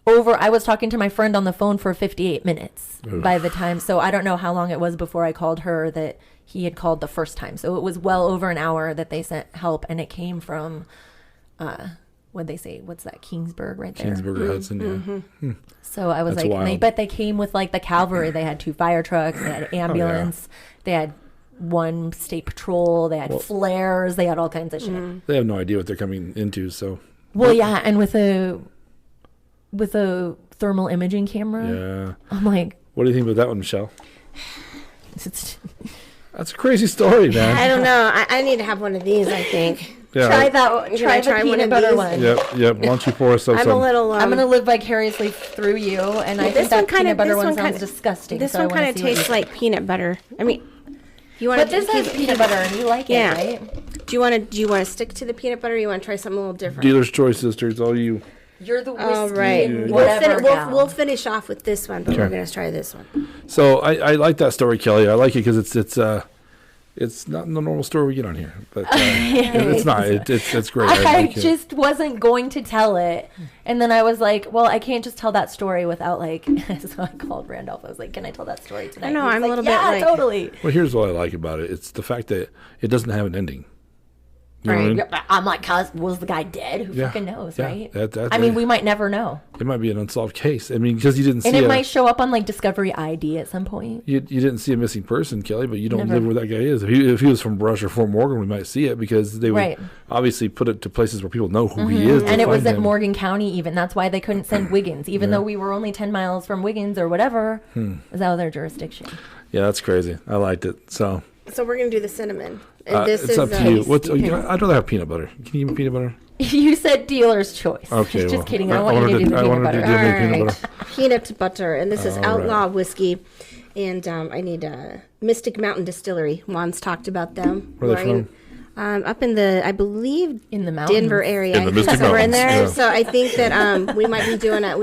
I was talking to my friend on the phone for 58 minutes by the time. So I don't know how long it was before I called her that he had called the first time. So it was well over an hour that they sent help, and it came from, what'd they say? What's that? Kingsburg right there. Kingsburg or Hudson. Yeah. So I was That's like, wild. but they came with like the cavalry. They had 2 fire trucks. They had ambulance. They had 1 state patrol. They had flares. They had all kinds of shit. They have no idea what they're coming into. So. Well, yeah, and with a thermal imaging camera, Yeah. I'm like, What do you think about that one, Michelle? it's- That's a crazy story, man. I don't know. I need to have one of these, I think. Yeah. try that one. Can Try I the try one peanut of butter these? one. Yep. Why don't you pour us up I'm some? a little I'm gonna live vicariously through you, and I think this that one kind peanut of butter this one one sounds kind of disgusting. This so I one wanna kind of see what you tastes like peanut butter. I mean, you want But this has peanut butter, and you like Yeah. it, right? Do you want to stick to the peanut butter? Or you want to try something a little different? Dealer's choice, sisters. All you. You're the whiskey All right. and We'll, whatever gal. we'll finish off with this one, but Okay. we're gonna try this one. So I like that story, Kelly. I like it because it's not the normal story we get on here, but it's not. It's great. I like it. just wasn't going to tell it. And then I was like, well, I can't just tell that story without like, so I called Randolph. I was like, can I tell that story tonight? I know, He was I'm a like, little bit yeah, like- totally. Well, here's what I like about it. It's the fact that it doesn't have an ending. You know what I mean? I'm like, was the guy dead? Who Yeah. fucking knows, Yeah. right? That's I mean, it. we might never know. It might be an unsolved case. I mean, because you didn't see And it might show up on like Discovery ID at some point. you didn't see a missing person, Kelly, but you don't Never. live where that guy is. If he was from Brush or Fort Morgan, we might see it because they would Right. obviously put it to places where people know who he is. to And it was find at him. Morgan County even. That's why they couldn't send Wiggins, even Yeah. though we were only 10 miles from Wiggins or whatever. It was out of their jurisdiction. Yeah, that's crazy. I liked it. So So we're gonna do the cinnamon. And this it's is up to you. I'd rather have peanut butter. Can you give me peanut butter? You said dealer's choice. Okay. Just well, kidding. I want you to do the I peanut wanted butter. to do the All peanut right. butter. Peanut butter, and this is All Outlaw right. whiskey, and I need Mystic Mountain Distillery. Juan's talked about them. Where are they Lori. Up in the, I believe, In the mountains. Denver area. In the Mystic So we're in Mountains, there. yeah. So I think that we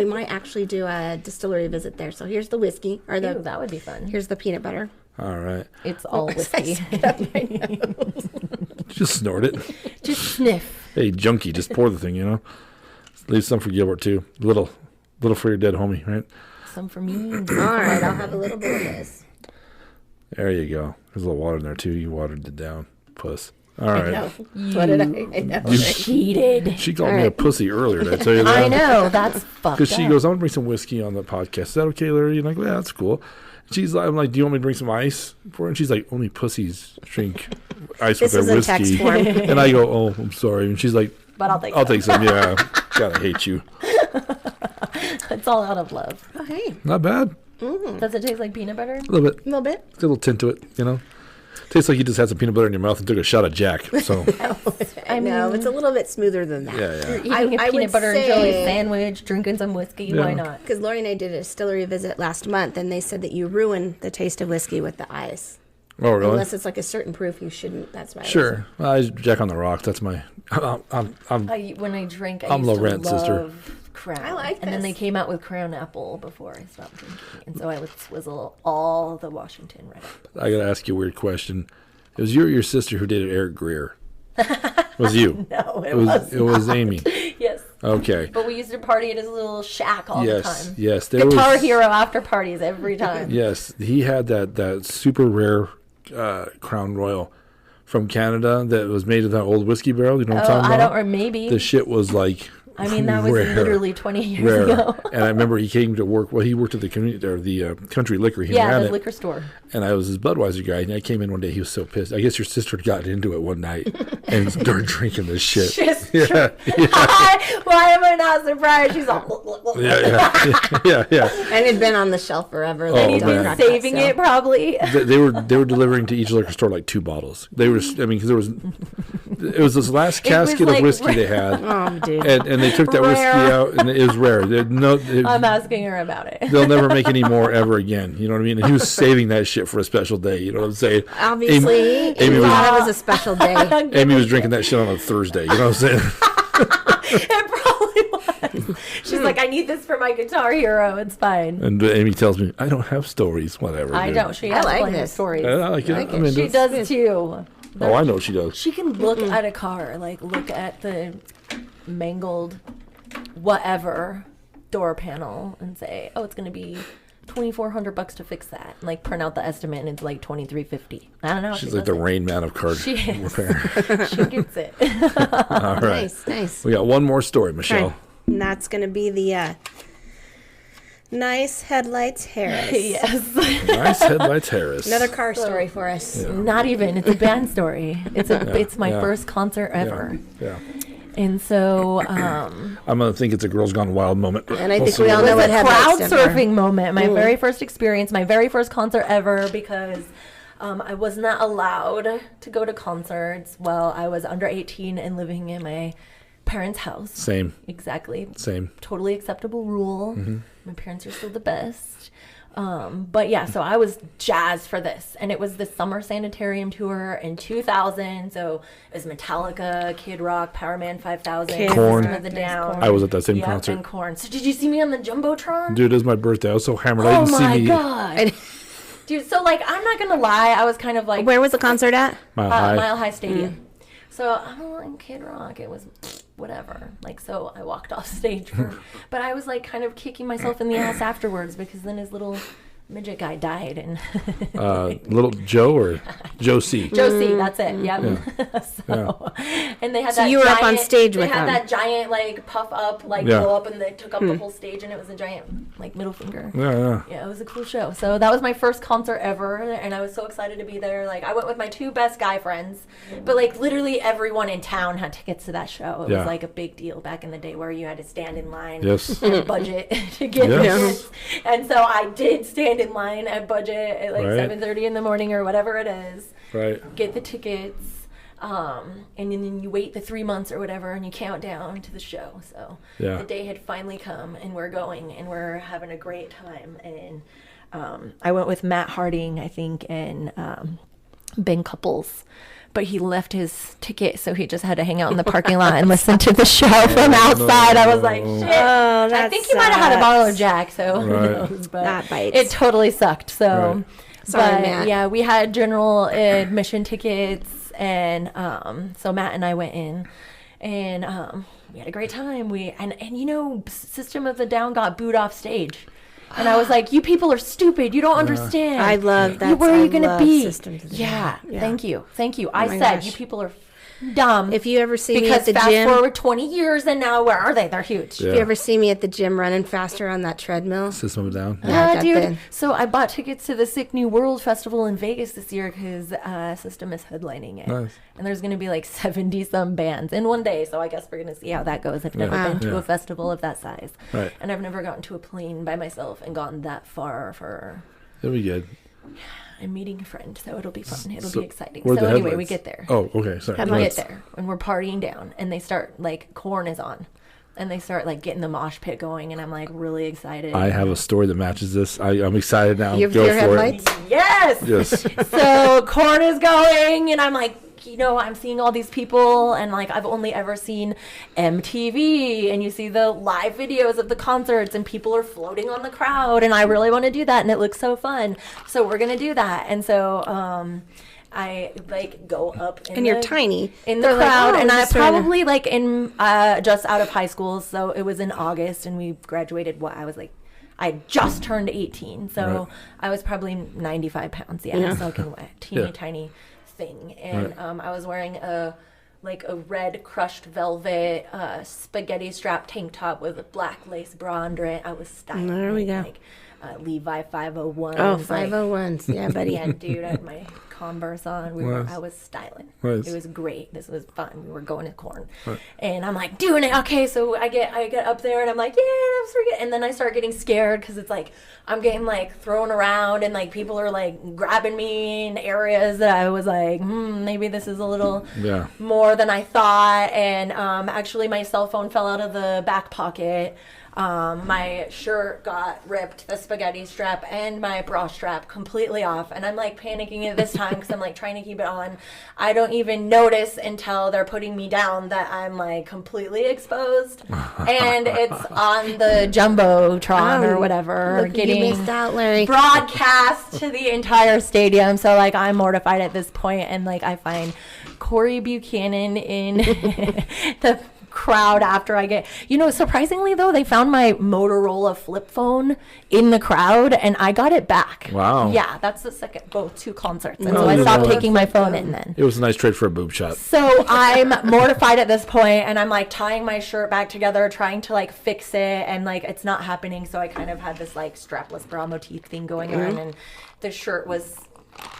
might actually do a distillery visit there. So here's the whiskey, or Ooh, the that would be fun. here's the peanut butter. All right. It's all whiskey. Just snort it. Just sniff. Hey, junkie, just pour the thing, you know? Leave some for Gilbert, too. Little for your dead homie, right? Some for me. All right, I'll have a little bit of this. There you go. There's a little water in there, too. You watered it down, puss. All right. No. What did I know? You- Cheated. She called me a pussy earlier. Did I tell you that? I know. That's fucked Because she up. goes, I want to bring some whiskey on the podcast. Is that okay, Larry? And I'm like, yeah, that's cool. She's like, I'm like, do you want me to bring some ice for her? And she's like, only pussies drink ice This with their was in whiskey. text form. And I go, oh, I'm sorry. And she's like, But I'll take I'll take some. Yeah. God, I hate you. It's all out of love. Oh, hey, Not bad. Does it taste like peanut butter? A little bit. a little bit. It's a little tint to it, you know. Tastes like you just had some peanut butter in your mouth and took a shot of Jack. So, I know it's a little bit smoother than that. yeah. Eating I a would peanut butter and say- jelly sandwich, drinking some whiskey. Yeah. Why not? Because Lori and I did a distillery visit last month, and they said that you ruin the taste of whiskey with the ice. Oh, really? Unless it's like a certain proof, you shouldn't. That's why. Sure. Jack on the Rocks. That's my. I'm When I drink, I I'm used Laurent's to sister. love Crown. I like And then this. they came out with Crown Apple before I stopped drinking. And so I would swizzle all the Washington right up. I got to ask you a weird question. It was you or your sister who dated Eric Greer? It was you. No, It was Amy. Yes. Okay. But we used to party at his little shack all the Yes. time. Yes. There Guitar was, Hero after parties every time. Yes. He had that super rare Crown Royal from Canada that was made of that old whiskey barrel. You know what I'm talking I about? don't, or maybe. The shit was like. I mean, that was rare. literally 20 years Rare. ago. And I remember he came to work. Well, he worked at the community or the country liquor. He Yeah, ran the it. liquor store. And I was his Budweiser guy. And I came in one day. He was so pissed. I guess your sister got into it one night and started drinking this shit. Just Yeah, Why am I not surprised? She's all. yeah. And it'd been on the shelf forever. Oh, They He's don't man. been crack that, saving so. it probably. They were delivering to each liquor store like 2 bottles. They were. I mean, because it was this last It was casket like of whiskey they had, Oh, dude. and they took that whiskey Rare. out, and it was rare. I'm asking her about it. They'll never make any more ever again. You know what I mean? And he was saving that shit for a special day. You know what I'm saying? Obviously, Amy he was- thought it was a special day. Amy was drinking that shit on a Thursday. You know what I'm saying? It probably was. She's like, I need this for my Guitar Hero. It's fine. And Amy tells me, I don't have stories. Whatever. I dude. don't. She I has like plenty of this. stories. I like it. like I it. mean, She that's- does too. Oh, I know she does. She can look at a car, like look at the mangled whatever door panel and say, "Oh, it's going to be $2,400 to fix that." And like print out the estimate and it's like $2,350. I don't know. She's she like the does Rain Man of card She is. repair. it. She gets it. All right. Nice. We got one more story, Michelle. Okay. And that's going to be the Nice Headlights Harris. Yes. Nice Headlights Harris. Another car story for us. Not even. It's a band story. It's my Yeah. first concert ever. Yeah. And so I'm going to think it's a Girls Gone Wild moment. And I We'll think see we all what- know it was what a crowd headlights stand for. surfing moment. My very first experience, my very first concert ever, because I was not allowed to go to concerts while I was under 18 and living in my parents' house. Same. Exactly. Same. Totally acceptable rule. Mm-hmm. My parents are still the best. But yeah, so I was jazzed for this. And it was the Summer Sanitarium Tour in 2000. So it was Metallica, Kid Rock, Power Man 5000, Kid Korn. System of the Down. I was at that same Yep, concert. and Korn. So did you see me on the Jumbotron? Dude, it was my birthday. I was so hammered. I Oh didn't my see me. god. Dude, so like I'm not gonna lie, I was kind of like Where was the concert at? Mile High. Mile High Stadium. So I'm like Kid Rock, it was whatever. Like so I walked off stage but I was like kind of kicking myself in the ass afterwards because then his little midget guy died and Little Joe or Joe C. Josie, that's it. Yep. So, and they had So that you were up on giant- stage with They had them. that giant like puff up, like Yeah. blow up, and they took up the whole stage, and it was a giant like middle finger. Yeah. Yeah, it was a cool show. So that was my first concert ever, and I was so excited to be there. Like I went with my 2 best guy friends, but like literally everyone in town had tickets to that show. It Yeah. was like a big deal back in the day where you had to stand in line Yes. and budget to get Yes. tickets. And so I did stand in line at budget at like Right. 7:30 in the morning or whatever it is. Right. Get the tickets, and then you wait the 3 months or whatever, and you count down to the show. So Yeah. the day had finally come, and we're going, and we're having a great time. And I went with Matt Harding, I think, and Ben Couples. But he left his ticket, so he just had to hang out in the parking lot and listen to the show from outside. I was like, shit. Oh, I that think he might have had a bottle of sucks. Jack, so who Right. knows, but That bites. it totally sucked. So, Right. Sorry, but Matt. yeah, we had general admission tickets, and so Matt and I went in, and we had a great time. And you know, System of the Down got booed off stage, and I was like, "You people are stupid. You don't understand. I love that. Where are I you gonna love be? Systems of the Yeah, Down. thank you. I my said gosh. you people are Dumb. If you ever see me because at the fast gym, forward 20 years and now where are they? They're huge. Yeah. if you ever see me at the gym running faster on that treadmill, System of a Down. Yeah, Yeah, dude. then. So I bought tickets to the Sick New World Festival in Vegas this year because System is headlining it. Nice. And there's going to be like 70 some bands in one day. So I guess we're going to see how that goes. I've never Yeah. been to Yeah. a festival of that size. Right. And I've never gotten to a plane by myself and gotten that far for... It'll be good. I'm meeting a friend, so it'll be fun. It'll So, be exciting. where are So the anyway, we headlights? get there. Oh, okay. Sorry. We Headlights. get there and we're partying down and they start like Korn is on. And they start like getting the mosh pit going and I'm like really excited. I have a story that matches this. I'm excited now. your Go for headlights. Yes! it. Yes. So Korn is going and I'm like, you know, I'm seeing all these people and like I've only ever seen MTV and you see the live videos of the concerts and people are floating on the crowd and I really want to do that and it looks so fun. So we're gonna do that. And so I like go up and you're tiny in the They're like, crowd "Oh, and I just trying to-" probably like in just out of high school, so it was in August and we graduated I was like I just turned 18, so Right. I was probably 95 pounds, Yeah. soaking wet, teeny Yeah. tiny thing, and Right. I was wearing a red crushed velvet spaghetti strap tank top with a black lace bra under it. I was styling. There we go. Like Levi 501. Oh, Like, 501s. Yeah, buddy. yeah, dude, I had my Converse on. Nice. I was styling. Nice. It was great. This was fun. We were going to Korn, and I'm like doing it. Okay, so I get up there, and I'm like, yeah, I'm freaking. And then I start getting scared because it's like I'm getting like thrown around, and like people are like grabbing me in areas that I was like, maybe this is a little Yeah. more than I thought. And actually, my cell phone fell out of the back pocket. My shirt got ripped, the spaghetti strap and my bra strap completely off. And I'm like panicking at this time because I'm like trying to keep it on. I don't even notice until they're putting me down that I'm like completely exposed. And it's on the Jumbotron or whatever, Look, you missed out, Larry. broadcast to the entire stadium. So like I'm mortified at this point, and like I find Corey Buchanan in the crowd after I get, surprisingly though, they found my Motorola flip phone in the crowd and I got it back. Wow. Yeah, that's the second both two concerts, and Oh, so I you stopped know. taking my phone in then. It was a nice trade for a boob shot. So I'm mortified at this point, and I'm like tying my shirt back together, trying to like fix it, and like it's not happening. So I kind of had this like strapless bra motif thing going on, and the shirt was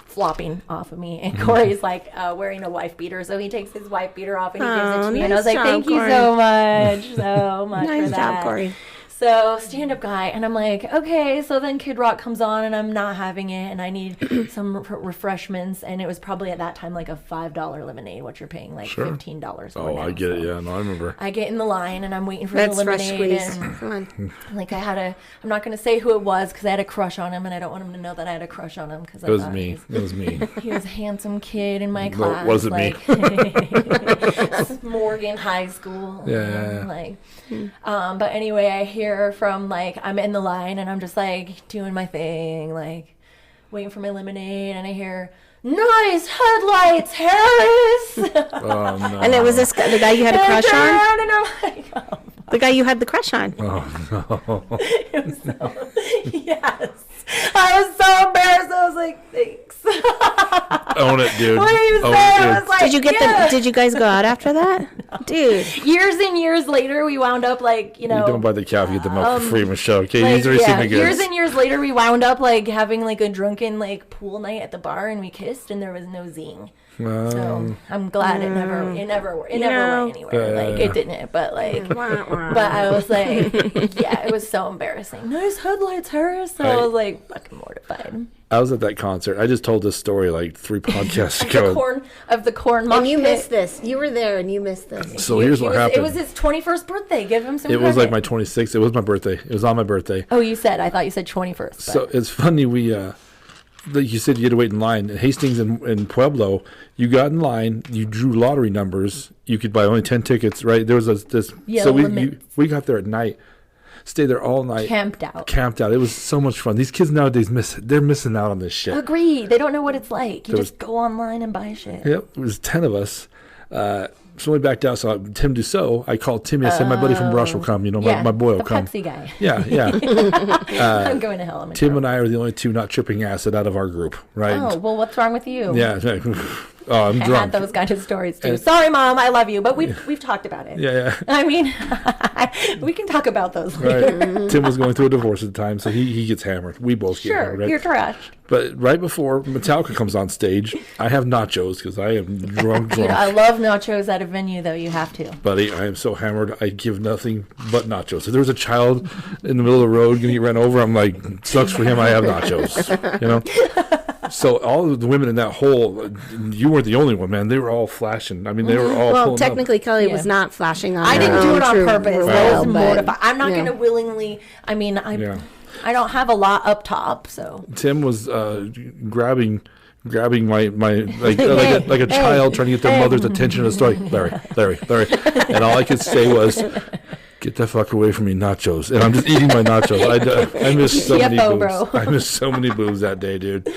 flopping off of me. And Corey's like wearing a wife beater, so he takes his wife beater off and he gives it to me, and I was nice like, job, "Thank you Corey." so much, so much Nice for that." job, Corey. So stand-up guy, and I'm like, okay. So then Kid Rock comes on, and I'm not having it, and I need some refreshments, and it was probably at that time like a $5 lemonade, what you're paying like Sure. $15 for. Oh, now, I get it. so. Yeah, no, I remember. I get in the line, and I'm waiting for That's the fresh lemonade, squeeze. and Come on. like I'm not gonna say who it was because I had a crush on him, and I don't want him to know that I had a crush on him because It was me. It was me. He was a handsome kid in my No, class. it wasn't me. like, Morgan High School. Yeah. Like, but anyway, I hear from like I'm in the line and I'm just like doing my thing, like waiting for my lemonade, and I hear, "Nice headlights, Harris." Oh, no. And it was this guy, the guy you had a And I crush turn on? around and I'm like, oh. The guy you had the crush on. It was so, yes. I was so embarrassed. I was like, thanks. Own it, dude. What did you Own say? it, I dude. was like, Did you get yeah. Did you guys go out after that? Dude. Years and years later, we wound up like, You don't buy the cow if you get the milk for free, Michelle. Okay, like, these are receiving goods. years and years later, we wound up like having like a drunken like pool night at the bar, and we kissed, and there was no zing. So I'm glad it never went anywhere. Like it didn't, but like, but I was like, yeah, it was so embarrassing. Nice headlights, Harris. So I was like fucking mortified. I was at that concert. I just told this story like 3 podcasts ago. The corn mosh And you pit. missed this. You were there and you missed this. So here's what happened. It was his 21st birthday. Give him some It was like my credit. 26th. It was my birthday. It was on my birthday. Oh, I thought you said 21st. But. So it's funny. Like you said, you had to wait in line. At Hastings and Pueblo, you got in line. You drew lottery numbers. You could buy only 10 tickets, right? There was this. Yeah, so limit. we got there at night. Stayed there all night. Camped out. It was so much fun. These kids nowadays they're missing out on this shit. Agreed. They don't know what it's like. You There just go online and buy shit. Yep, it was 10 of us. So we backed out. So Tim Dussault, I called Timmy. I said, my buddy from Brush will come. My boy will the come. Pepsi guy. Yeah. I'm going to hell. I'm in Tim trouble. and I are the only 2 not tripping acid out of our group, right? Oh, well, what's wrong with you? Yeah. Oh, I'm I drunk. had those kind of stories too. Sorry, Mom, I love you, but we've talked about it. Yeah. I mean, we can talk about those later. Right. Tim was going through a divorce at the time, so he gets hammered. We both get hammered. Sure, Right? you're trashed. But right before Metallica comes on stage, I have nachos because I am drunk. Dude, I love nachos at a venue, though. You have to. Buddy, I am so hammered, I give nothing but nachos. If there was a child in the middle of the road getting ran over, I'm like, sucks for him, I have nachos. You know? So all of the women in that hole, you weren't the only one, man. They were all flashing. I mean, they were all Well, pulling technically, up. Kelly was not flashing on I her didn't do own it on true purpose. will, I was but, mortified. I'm not yeah. going to willingly. I mean, Yeah. I don't have a lot up top, so. Tim was grabbing my like a child trying to get their mother's attention in a story. Larry, and all I could say was, "Get the fuck away from me, nachos!" And I'm just eating my nachos. I missed so many TFO, boobs. bro. I missed so many boobs that day, dude.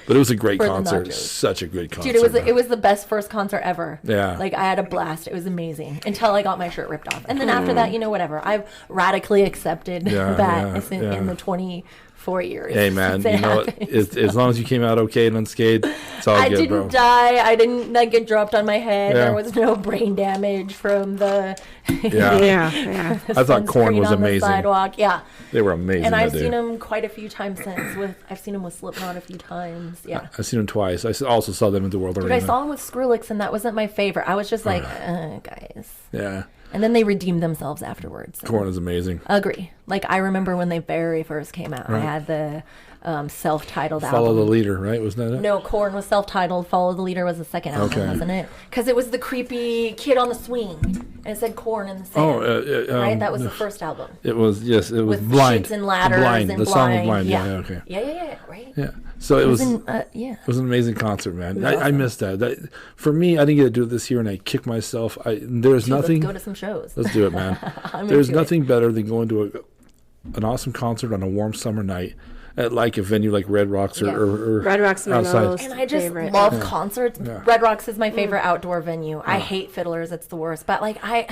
But it was a great For the concert. nachos. Such a great concert. Dude, man. it was the best first concert ever. Yeah. Like, I had a blast. It was amazing. Until I got my shirt ripped off. And then after that, whatever. I've radically accepted that in the 24 years. Hey man, since it you know what? happened. As long as you came out okay and unscathed, it's all I good, didn't bro. die. I didn't get dropped on my head. Yeah. There was no brain damage from the Yeah. Yeah. I thought Korn sunscreen was on the amazing. sidewalk. Yeah. They were amazing. And that I've day. seen him quite a few times since. I've seen him with Slipknot a few times. Yeah. I've seen them twice. I also saw them at the World Dude, Arena. I saw him with Skrillex, and that wasn't my favorite. I was just like, guys. Yeah, And then they redeemed themselves afterwards. Korn is amazing. Agree. Like, I remember when they very first came out. I had the self-titled Follow album. the Leader, right? Wasn't that it? No, Korn was self-titled. Follow the Leader was the second album, Okay. wasn't it? Because it was the creepy kid on the swing, and it said Korn in the sand. Oh, right? That was the first album. It was, yes, it was With Blind. shoots and ladders Blind. and The song of Blind. Blind. Yeah. Yeah, okay. Yeah, right? Yeah. So it was yeah. it was an amazing concert, man. was I awesome. missed that. For me, I didn't get to do it this year, and I kicked myself. There's Dude, nothing. Let's go to some shows. Let's do it, man. I'm There's into it. nothing better than going to an awesome concert on a warm summer night at like a venue like Red Rocks or, Yeah. or Red Rocks my outside. most And I just favorite. love concerts. Yeah. Red Rocks is my favorite outdoor venue. I hate fiddlers; it's the worst. But like I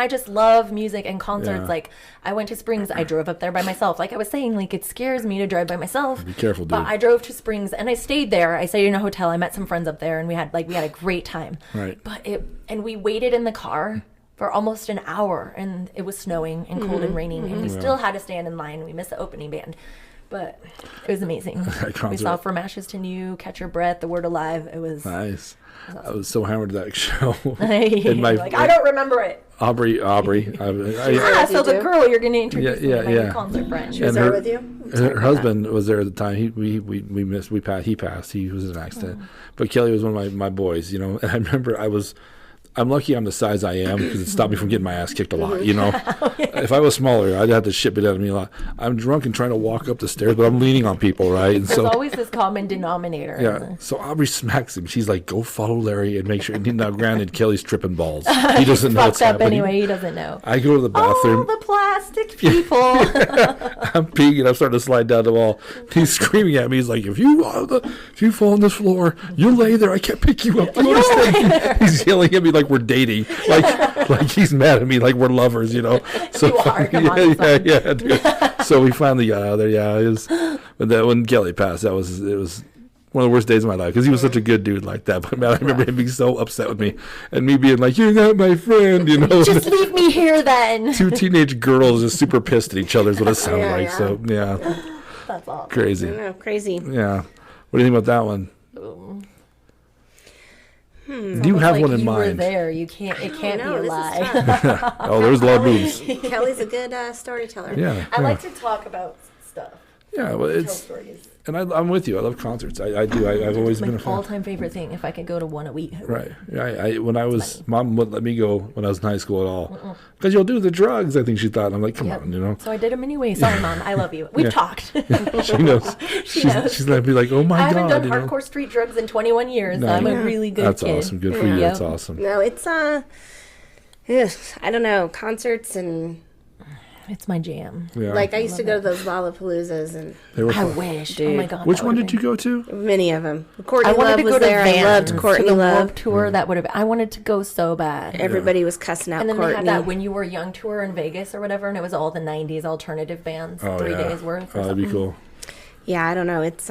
just love music and concerts. Yeah. Like I went to Springs. I drove up there by myself. Like I was saying, like it scares me to drive by myself. Be careful, dude. But I drove to Springs and I stayed there. I stayed in a hotel. I met some friends up there, and we had a great time. Right. But we waited in the car for almost an hour, and it was snowing and cold and raining, and we still had to stand in line. We missed the opening band. But it was amazing. We concert. saw From Ashes to New, Catch Your Breath, The Word Alive. It was Nice. I was so hammered at that show. like, I don't remember it. Aubrey. So the do? girl you're going to introduce me to my yeah. new concert friend. She was and there her- with you? Her husband was there at the time. He passed. He was in an accident. But Kelly was one of my boys, you know. And I remember I'm lucky I'm the size I am because it stopped me from getting my ass kicked a lot, you know. If I was smaller, I'd have to shit it out of me a lot. I'm drunk and trying to walk up the stairs, but I'm leaning on people, right? And There's so always this common denominator. yeah. So Aubrey smacks him. She's like, "Go follow Larry and make sure." And now, granted, Kelly's tripping balls. He doesn't know what's Fucked up happening. anyway. He doesn't know. I go to the Oh, bathroom. the plastic people. I'm peeing and I'm starting to slide down the wall. He's screaming at me. He's like, if you fall on this floor, you lay there. I can't pick you up. He's yelling at me like we're dating. Like he's mad at me like we're lovers, you know. So You are, come on, yeah, dude. So we finally got out of there. Yeah, it was. But that when Kelly passed, it was one of the worst days of my life because he was such a good dude like that. But man, I remember him being so upset with me and me being like, "You're not my friend," you know. Just leave me here then. Two teenage girls just super pissed at each other is what it sounded Yeah, like. yeah. So yeah, That's awesome. crazy. I know, crazy. Yeah. What do you think about that one? Do you have Like one in you were mind? there. You can't. It can't No, be a this is lie. tough. Oh, there's a lot of boobs. Kelly's a good storyteller. Yeah. I yeah. like to talk about stuff. Yeah, well, Tell it's stories. and I'm with you. I love concerts. I do. I've always been a My fan. all-time favorite thing. If I could go to one a week. Right. Yeah. When I was, Mom wouldn't let me go when I was in high school at all because you'll do the drugs. I think she thought. And I'm like, come Yep. on, you know. So I did them anyway. Sorry, Mom. I love you. We've Yeah. talked. She knows. knows. She's gonna be like, oh my I haven't god, done you know. hardcore street drugs in 21 years. No, I'm yeah. a really good That's kid. awesome. Good for you. Yep. That's awesome. No, it's I don't know, concerts and It's my jam. Yeah. like I used to go to those Lollapaloozas and they were I fun. wish. Dude. Oh my god. Which that one would've did you go to? many of them. Courtney I wanted Love to was go to there. Vans I loved Courtney for the Love. Warped Tour. That would have. I wanted to go so bad. Everybody was cussing out And then Courtney. they had that When You Were Young tour in Vegas or whatever, and it was all the 90s alternative bands, Oh, 3 yeah. days worth. Oh, Or that'd be something. cool. Yeah, I don't know. It's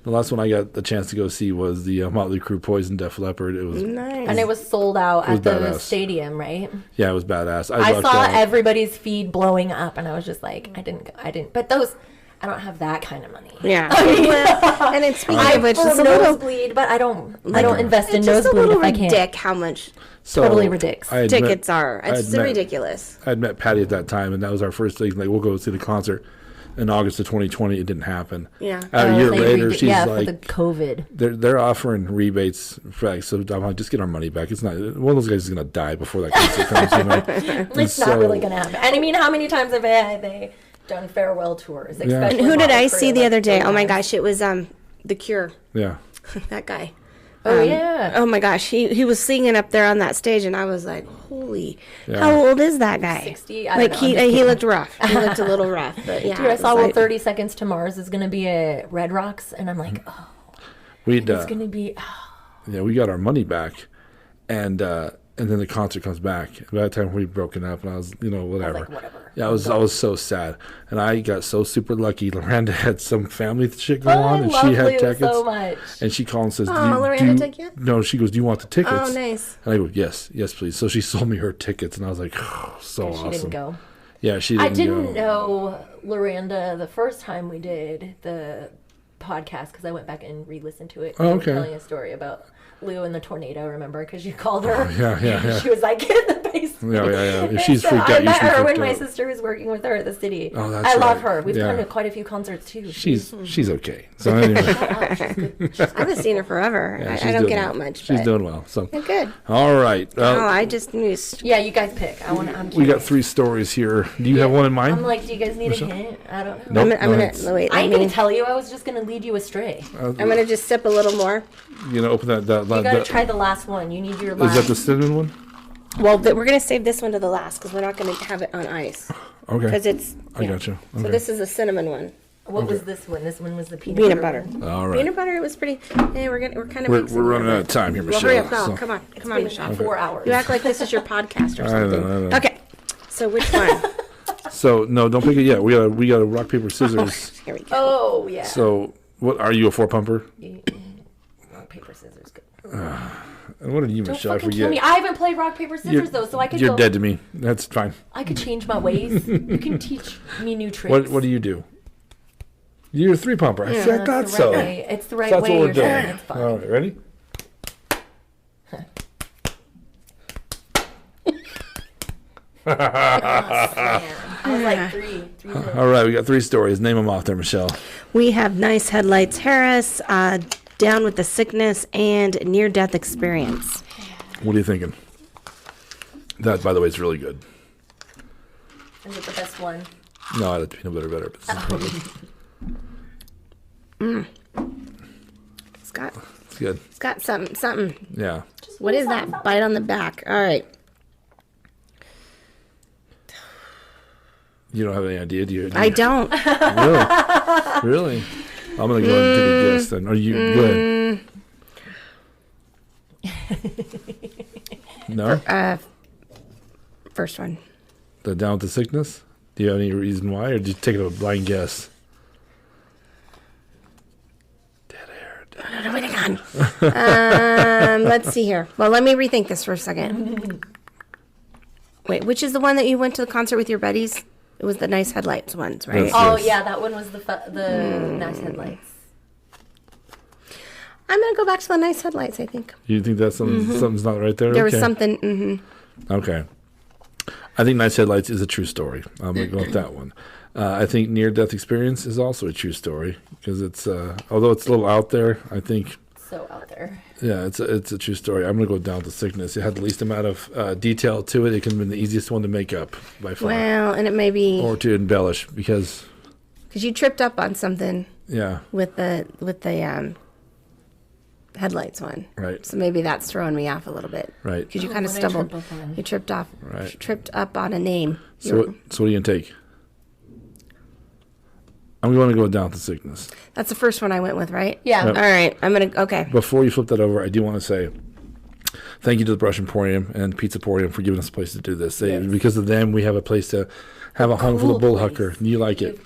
The last one I got the chance to go see was the Motley Crue Poison Def Leppard. It was Nice. And it was sold out was at the badass. stadium, right? Yeah, it was badass. I lucked saw out. everybody's feed blowing up, and I was just like, I didn't. But those, I don't have that kind of money. Yeah. Well, and it's speaking I of which, for it's a little, nosebleed, but I don't invest in it's just a nosebleed little if I can. ridiculous how much So, totally ridiculous. I had met- tickets are. I had It's met- ridiculous. I had met Patty at that time, and that was our first thing. Like, we'll go see the concert. In August of 2020, it didn't happen. Yeah. A year Like, later, she's yeah, like, for the COVID. they're offering rebates for, like, so I'm like, just get our money back. It's not one of those guys is gonna die before that concert comes. You know? It's not really gonna happen. And I mean, how many times have they done farewell tours? Yeah. Especially And who did I Bullhucker, see the like, other day? Oh my 3 times. gosh, it was The Cure. Yeah. That guy. Oh yeah. Oh my gosh, he was singing up there on that stage, and I was like, "Holy, Yeah. how old is that guy?" 60. I Like don't know. he looked rough. He looked a little rough, but yeah. Dude, I it saw was well, like- 30 Seconds to Mars is gonna be at Red Rocks, and I'm like, oh, We'd it's gonna be. yeah, we got our money back, and then the concert comes back. By that time we'd broken up, and I was, whatever. like, whatever. Yeah, I was so sad, and I got so super lucky. Loranda had some family shit going on, and she had tickets. so much. And she called and says, Oh, Loranda took you? No, she goes, do you want the tickets? Oh, nice. And I go, yes, please. So she sold me her tickets, and I was like, oh, so She awesome. didn't go. Yeah, she didn't I didn't go. know Loranda the first time we did the podcast because I went back and re-listened to it. Oh, You were okay. telling a story about Lou and the tornado. Remember? Because you called her. Yeah. She was like, "Get in the basement." Yeah. If she's So freaked I out, you met should be her when freaked my out. sister was working with her at the city. Oh, that's I love right. her. We've Yeah. gone to quite a few concerts too. She's okay. So anyway, I haven't seen her forever. yeah, she's I don't doing get well. out much. She's but doing well. So they're good. all right. Oh, I just knew. Yeah, you guys pick. I'm We got curious. 3 stories here. Do you have one in mind? I'm like, do you guys need a hint? I don't know. Nope. I'm gonna it's- wait. I I ain't gonna mean, tell you. I was just gonna lead you astray. I'm gonna just sip a little more. Open that. You gotta try the last one. You need your Is last. that the cinnamon one? Well, we're gonna save this one to the last because we're not gonna have it on ice Okay. because it's. I got you. So Okay. this is a cinnamon one. What was this one? This one was the Peanut butter. one. All right. Peanut butter. It was pretty. Yeah, we're kind of. We're running out of time here, Well, Michelle. hurry up! No, so- come on, It's come on, been Michelle. 4 hours. You act like this is your podcast or I know, something. I know. Okay. So which one? So no, don't pick it yet. We got a rock paper scissors. Here we go. Oh yeah. So what are you, a 4-pumper? Rock paper scissors. Good. And what are you, Don't Michelle? I fucking forget. kill me. I haven't played rock paper scissors You're- though, so I could You're go. dead to me. That's fine. I could change my ways. You can teach me new tricks. What do you do? You're a 3-pumper. I That's thought the so. right way. It's the right That's way. what we're You're doing. saying it's fine. All right, ready? I was like three. All right, we got 3 stories. Name them off there, Michelle. We have Nice Headlights Harris, Down with the Sickness, and Near Death Experience. What are you thinking? That, by the way, is really good. Is it the best one? No, I like the peanut butter better. But this is pretty good. It's good. It's got something. Yeah. What is that? Bite on the back. All right. You don't have any idea, do you? I don't. Really? Really? I'm going to go ahead and take a guess then. Are you good? No? First one. The Down with the Sickness? Do you have any reason why, or did you take it a blind guess? Dead air. No, wait, hang on. Let's see here. Well, let me rethink this for a second. Wait, which is the one that you went to the concert with your buddies? It was the Nice Headlights ones, right? Yes. Oh yeah, that one was the nice headlights. I'm going to go back to the Nice Headlights, I think. You think that's something's not right there? There was Okay. something. Okay. I think Nice Headlights is a true story. I'm going to go with that one. I think Near Death Experience is also a true story because it's, although it's a little out there, I think, So out there. yeah, it's a true story. I'm going to go Down with the Sickness. It had the least amount of detail to it. It can have been the easiest one to make up by far. Well, and it may be Or to embellish because, because you tripped up on something yeah, with the headlights one. right, So maybe that's throwing me off a little bit. right. Because you kind of What did I stumbled. trip up on? You tripped off. Right. Tripped up on a name. So what are you going to take? I'm going to go Down with the Sickness. That's the first one I went with, right? Yeah. Yep. All right. I'm going to, okay. Before you flip that over, I do want to say thank you to the Brush Emporium and Pizza Emporium for giving us a place to do this. Because of them, we have a place to have a hung full of Bullhucker. You like it?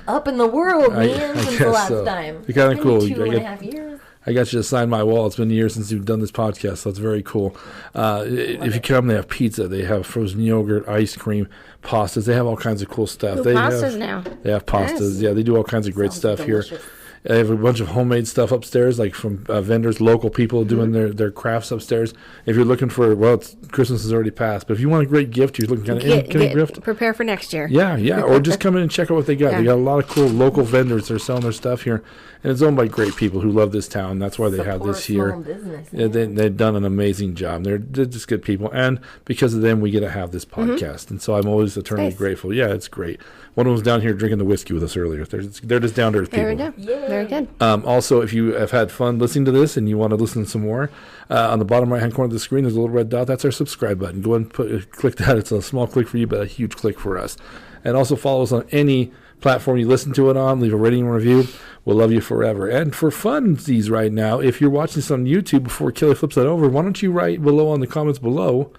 Up in the world, man, since the last time. It's kind of cool. 2.5 years. I got you to sign my wall. It's been years since you've done this podcast, so it's very cool. If you come, they have pizza. They have frozen yogurt, ice cream, pastas. They have all kinds of cool stuff. They pastas now. They have pastas. Yes. Yeah, they do all kinds of great stuff here. They have a bunch of homemade stuff upstairs, like from vendors, local people doing their crafts upstairs. If you're looking for, Christmas has already passed, but if you want a great gift, you're looking kind of gift. Prepare for next year. Yeah, or just come in and check out what they got. They got a lot of cool local vendors that are selling their stuff here, and it's owned by great people who love this town. That's why they have this here. They've done an amazing job. They're just good people, and because of them, we get to have this podcast. And so I'm always eternally grateful. Yeah, it's great. One of them was down here drinking the whiskey with us earlier. They're just down to earth people. There we go. Yeah. Very good. Also, if you have had fun listening to this and you want to listen some more, on the bottom right-hand corner of the screen, there's a little red dot. That's our subscribe button. Go ahead and click that. It's a small click for you, but a huge click for us. And also follow us on any platform you listen to it on. Leave a rating and review. We'll love you forever. And for funsies right now, if you're watching this on YouTube before Kelly flips that over, why don't you write below on the comments below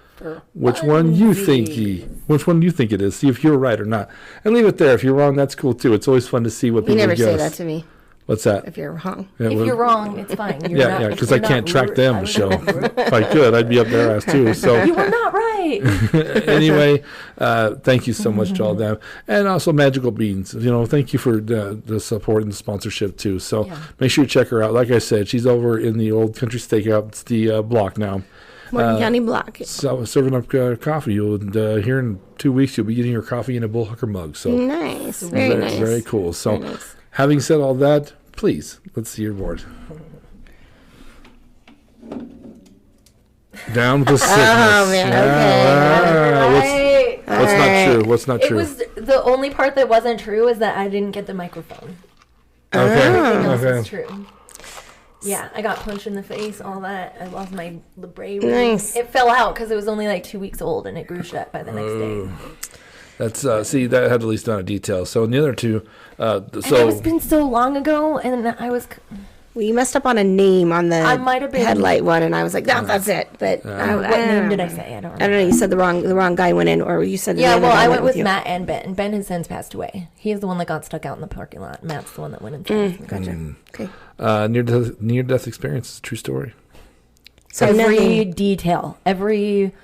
which one you think it is. See if you're right or not. And leave it there. If you're wrong, that's cool too. It's always fun to see what people guess. You never say that to me. What's that? If you're wrong. Yeah, if you're wrong, it's fine. You're because I can't track them, Michelle. If I could, I'd be up their ass too. So you were not right. Anyway, thank you so much to all them. And also Magical Beans. Thank you for the support and the sponsorship too. So make sure you check her out. Like I said, she's over in the old Country Steakhouse. It's the block now. Morgan County block. So serving up coffee. Here in 2 weeks, you'll be getting your coffee in a Bullhucker mug. So nice. Very nice. Very cool. So having said all that, please, let's see your board. Down with the sickness. Oh, man. Okay. What's not true? It was the only part that wasn't true is that I didn't get the microphone. Okay. Everything else is true. Yeah, I got punched in the face, all that. I lost my labrum. Nice. It fell out because it was only like 2 weeks old, and it grew shut by the next day. That's that had at least done a detail. So in the other two, it's been so long ago, and I was. Well, you messed up on a name on the headlight one, and I was like, that's it. But what name did I say? I don't know. You said the wrong guy went in, or you said the name. Yeah, well, I went with Matt and Ben. Ben has since passed away. He is the one that got stuck out in the parking lot. Matt's the one that went in. Gotcha. Okay. Near death experience, true story. So every detail, every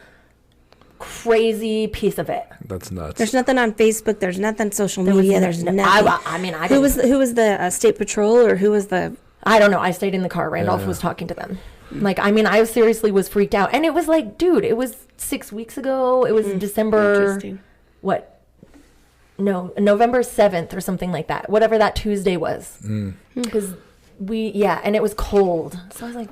crazy piece of it. That's nuts. There's nothing on Facebook. There's nothing on social media. There's nothing. Who was the state patrol, or who was the? I don't know. I stayed in the car. Randolph was talking to them. I seriously was freaked out. And it was like, dude, it was 6 weeks ago. It was December, November 7th or something like that. Whatever that Tuesday was. Because and it was cold. So I was like.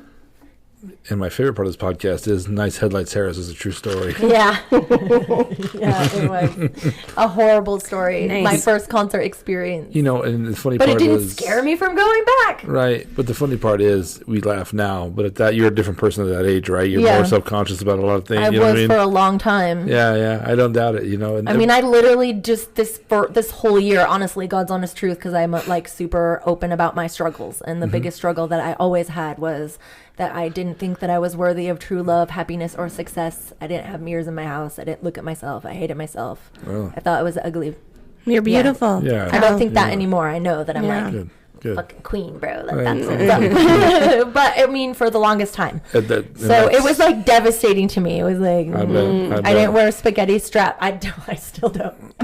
And my favorite part of this podcast is Nice Headlights Harris is a true story. Yeah. It was a horrible story. Nice. My first concert experience. And the funny part is... But it didn't scare me from going back. Right. But the funny part is we laugh now, but at that, you're a different person at that age, right? You're more self-conscious about a lot of things. I was for a long time. Yeah. I don't doubt it, And, I literally just, for this whole year, honestly, God's honest truth, because I'm super open about my struggles. And the biggest struggle that I always had was that I didn't think that I was worthy of true love, happiness, or success. I didn't have mirrors in my house. I didn't look at myself. I hated myself. Oh. I thought I was ugly. You're beautiful. Yeah. I don't think that anymore. I know that I'm Good. fucking queen, bro. That's but for the longest time. It was devastating to me. It was like I didn't wear a spaghetti strap. I still don't.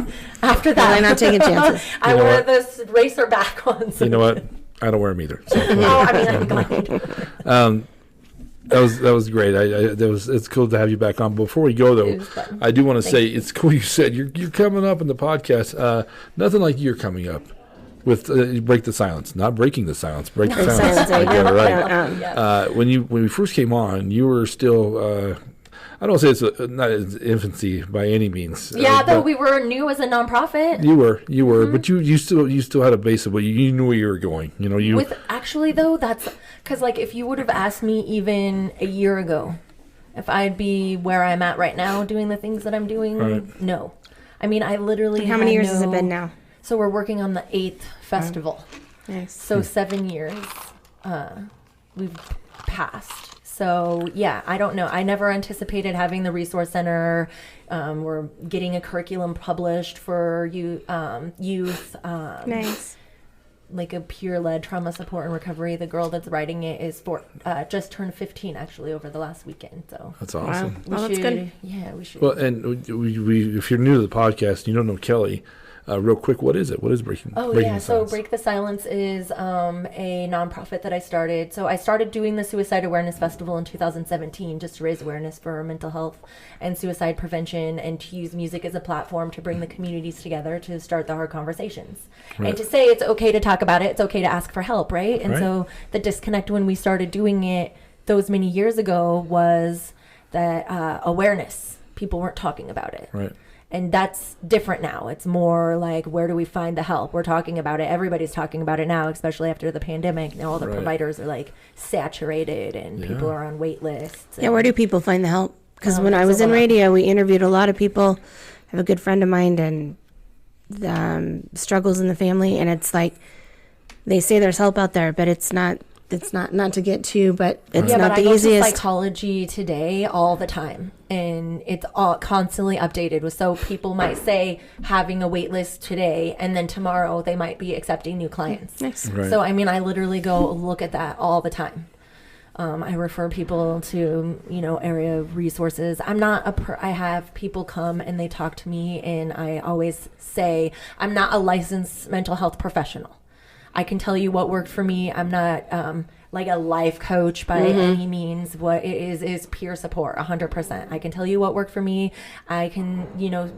After that, I'm not taking chances. I wore this racer back ones. You know what? I don't wear them either. So. I'm glad. That was great. It's cool to have you back on. Before we go though, I do want to say it's cool. You said you're coming up in the podcast. Nothing like you're coming up with break the silence, not breaking the silence. Break the silence. I get it right. When we first came on, you were still. I don't say it's not infancy by any means. Yeah, though we were new as a nonprofit. You were, but you still had a base of you knew where you were going. That's because if you would have asked me even a year ago if I'd be where I'm at right now doing the things that I'm doing, no. I literally. How many years has it been now? So we're working on the 8th festival. Nice. So 7 years we've passed. So, yeah, I don't know. I never anticipated having the resource center. We're getting a curriculum published for youth. Nice. Like a peer-led trauma support and recovery. The girl that's writing it is just turned 15 actually over the last weekend. So that's awesome. Wow. Well, that's good. Yeah, we should. Well, and we if you're new to the podcast, you don't know Kelly. Real quick, what is it? What is Breaking? Oh, Breaking yeah. the So Silence? Break the Silence is a nonprofit that I started. So I started doing the Suicide Awareness Festival in 2017 just to raise awareness for mental health and suicide prevention, and to use music as a platform to bring the communities together to start the hard conversations. Right. And to say it's okay to talk about it, it's okay to ask for help, right? And Right. so the disconnect when we started doing it those many years ago was that awareness. People weren't talking about it. Right. And that's different now. It's more like, where do we find the help? We're talking about it. Everybody's talking about it now, especially after the pandemic. Now all the Right. providers are like saturated and people are on wait lists. Yeah, where do people find the help? Because when I there's was a in lot. radio, we interviewed a lot of people. I have a good friend of mine, and struggles in the family, and it's like they say there's help out there, but it's not. It's not to get to, but it's Yeah, not but the I go to easiest. Psychology Today all the time, and it's all constantly updated. So people might say having a wait list today, and then tomorrow they might be accepting new clients. Nice. Right. So I mean, I literally go look at that all the time. I refer people to area resources. I'm not I have people come and they talk to me, and I always say I'm not a licensed mental health professional. I can tell you what worked for me. I'm not like a life coach by any means. What it is peer support, 100%. I can tell you what worked for me. I can,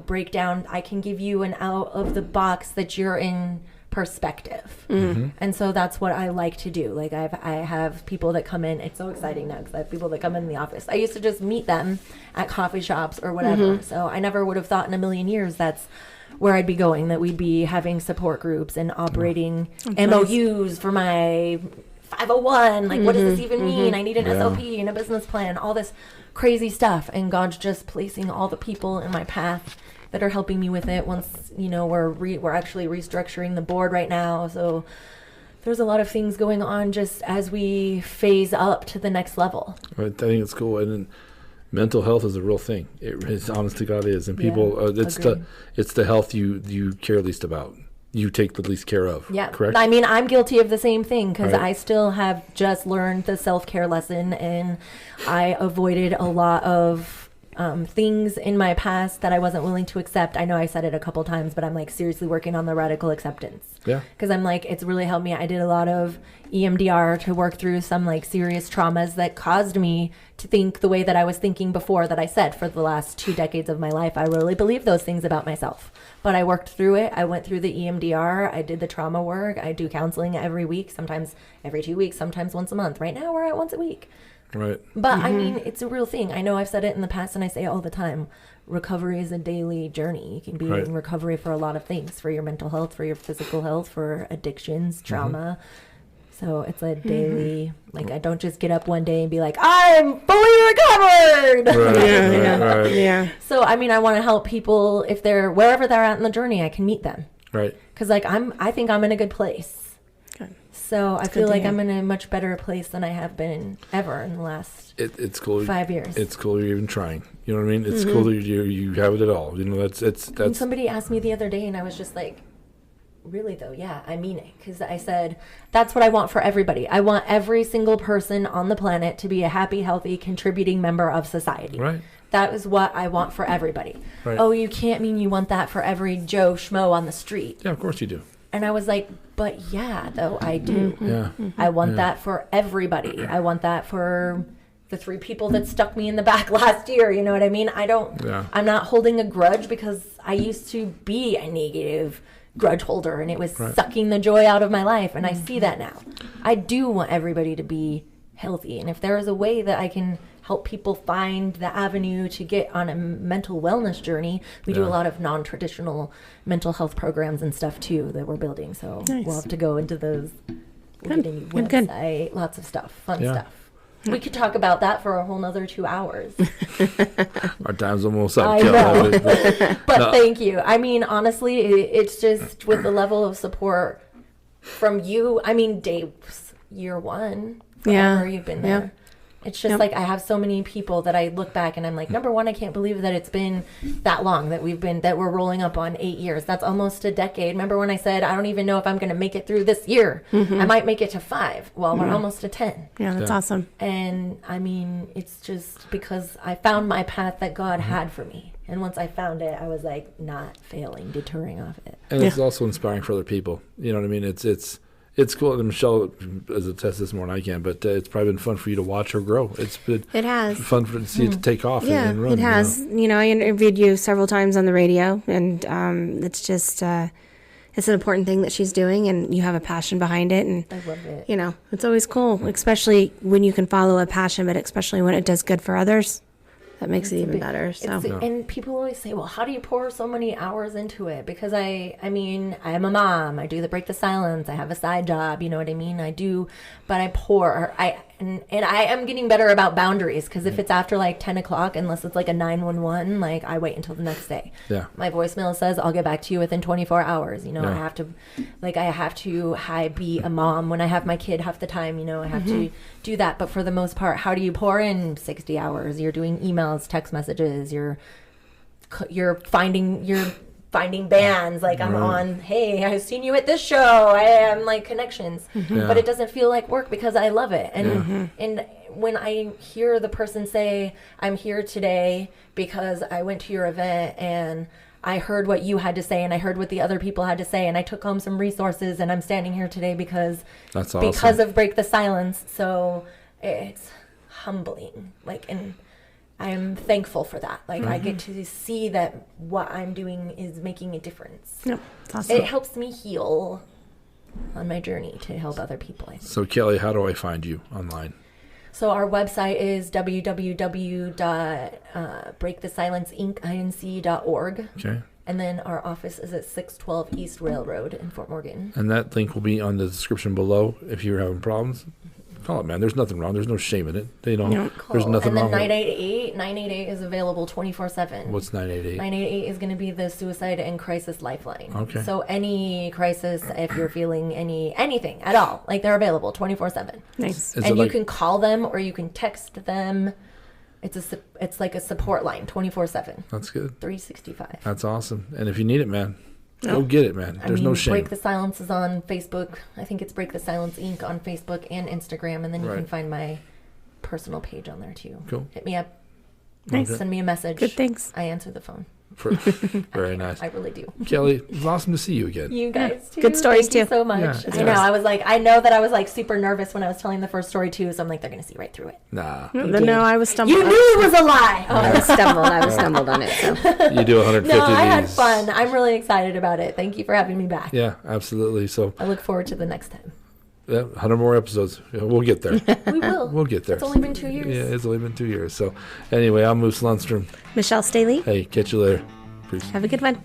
break down. I can give you an out of the box that you're in perspective. And so that's what I like to do. Like I have people that come in. It's so exciting now because I have people that come in the office. I used to just meet them at coffee shops or whatever. So I never would have thought in a million years that's where I'd be going, that we'd be having support groups and operating MOUs for my 501. Like, what does this even mean? I need an SOP and a business plan, all this crazy stuff. And God's just placing all the people in my path that are helping me with it. Once, we're actually restructuring the board right now. So there's a lot of things going on just as we phase up to the next level. Right. I think it's cool. And then mental health is a real thing. It is, honest to God, is. And people, agreed. it's the health you care least about. You take the least care of. Yeah. Correct? I mean, I'm guilty of the same thing because Right. I still have just learned the self-care lesson, and I avoided a lot of things in my past that I wasn't willing to accept. I know I said it a couple times, but I'm like seriously working on the radical acceptance. Yeah. Because I'm like, it's really helped me. I did a lot of EMDR to work through some like serious traumas that caused me to think the way that I was thinking before, that I said for the last 2 decades of my life. I really believed those things about myself, but I worked through it. I went through the EMDR. I did the trauma work. I do counseling every week, sometimes every 2 weeks, sometimes once a month. Right now we're at once a week. Right. But I mean, it's a real thing. I know I've said it in the past and I say it all the time. Recovery is a daily journey. You can be Right. in recovery for a lot of things, for your mental health, for your physical health, for addictions, trauma. So it's a daily, like, I don't just get up one day and be like, I'm fully recovered. Right. Yeah. So, I mean, I want to help people if they're wherever they're at in the journey, I can meet them. Right. Because, like, I think I'm in a good place. Good. So I good feel to like hear. I'm in a much better place than I have been ever in the last It's cool. 5 years. It's cool you're even trying. You know what I mean? It's cool that you have it at all. You know, And that's somebody asked me the other day, and I was just like, really though? Yeah, I mean it. Because I said, that's what I want for everybody. I want every single person on the planet to be a happy, healthy, contributing member of society. right. That is what I want for everybody. Right. Oh, you can't mean you want that for every Joe Schmo on the street. Yeah, of course you do. And I was like, but yeah, though, I do. Yeah. I want that for everybody. I want that for the 3 people that stuck me in the back last year. You know what I mean? Yeah. I'm not holding a grudge, because I used to be a negative grudge holder, and it was Right. sucking the joy out of my life. And I see that now. I do want everybody to be healthy. And if there is a way that I can help people find the avenue to get on a mental wellness journey, we do Yeah. a lot of non-traditional mental health programs and stuff too that we're building. So Nice. we'll have to go into those. We'll Good, get a new good, good. website, lots of stuff, fun Yeah. stuff. We could talk about that for a whole nother 2 hours. Our time's almost up. I Kelly. know. But- But No. thank you. I mean, honestly, it's just with the level of support from you. I mean, Dave's year 1. Yeah. Forever you've been Yeah. there. It's just like I have so many people that I look back and I'm like, number one, I can't believe that it's been that long that we're rolling up on 8 years. That's almost a decade. Remember when I said, I don't even know if I'm going to make it through this year. I might make it to 5. Well, we're almost to 10. Yeah, that's awesome. And I mean, it's just because I found my path that God had for me. And once I found it, I was like not failing, deterring off it. And it's also inspiring for other people. You know what I mean? It's cool. And Michelle is a test this more than I can, but it's probably been fun for you to watch her grow. It has. Fun to see it take off and run. It has. You know, I interviewed you several times on the radio, and it's just it's an important thing that she's doing, and you have a passion behind it. And I love it. You know, it's always cool, especially when you can follow a passion, but especially when it does good for others. That makes it even better. So, and people always say, "Well, how do you pour so many hours into it?" Because I mean, I am a mom. I do the Break the Silence. I have a side job. You know what I mean? I do, but I pour. And I am getting better about boundaries, because if it's after like 10 o'clock, unless it's like a 911, like I wait until the next day. Yeah. My voicemail says I'll get back to you within 24 hours. You know, I have to be a mom when I have my kid half the time. You know, I have to do that. But for the most part, how do you pour in 60 hours? You're doing emails, text messages. You're finding bands, like I'm on, hey, I've seen you at this show. I am like connections, but it doesn't feel like work because I love it. And when I hear the person say, I'm here today because I went to your event and I heard what you had to say and I heard what the other people had to say and I took home some resources and I'm standing here today because of Break the Silence. So it's humbling, and I'm thankful for that. I get to see that what I'm doing is making a difference. Yep, that's awesome. It helps me heal on my journey to help other people, I think. So, Kelly, how do I find you online? So our website is www.breakthesilenceinc.org. Okay. And then our office is at 612 East Railroad in Fort Morgan. And that link will be on the description below if you're having problems. Call it, man. There's nothing wrong. There's no shame in it. Cool. There's nothing wrong. And then 988 is available 24/7. What's 988? 988 is going to be the suicide and crisis lifeline. Okay. So any crisis, if you're feeling anything at all, they're available 24/7. Nice. And you can call them or you can text them. It's like a support line 24/7. That's good. 365. That's awesome. And if you need it, man, go get it, man. There's no shame. Break the Silence is on Facebook. I think it's Break the Silence Inc. on Facebook and Instagram. And then you can find my personal page on there, too. Cool. Hit me up. Nice. Send me a message. Good, thanks. I answer the phone. Very nice. I really do. Kelly, it was awesome to see you again. You guys, too. Good stories, Thank you so much. Yeah, I know. I know that I was super nervous when I was telling the first story, too. So I'm like, they're going to see right through it. Nah. No, I was stumbled. You knew it was a lie. Oh, I was stumbled on it. So. You do 150 No, I had fun. I'm really excited about it. Thank you for having me back. Yeah, absolutely. So I look forward to the next time. Yeah, 100 more episodes. Yeah, we'll get there. We will. We'll get there. It's only been 2 years. Yeah, it's only been 2 years. So anyway, I'm Moose Lundstrom. Michelle Staley. Hey, catch you later. Peace. Have a good one.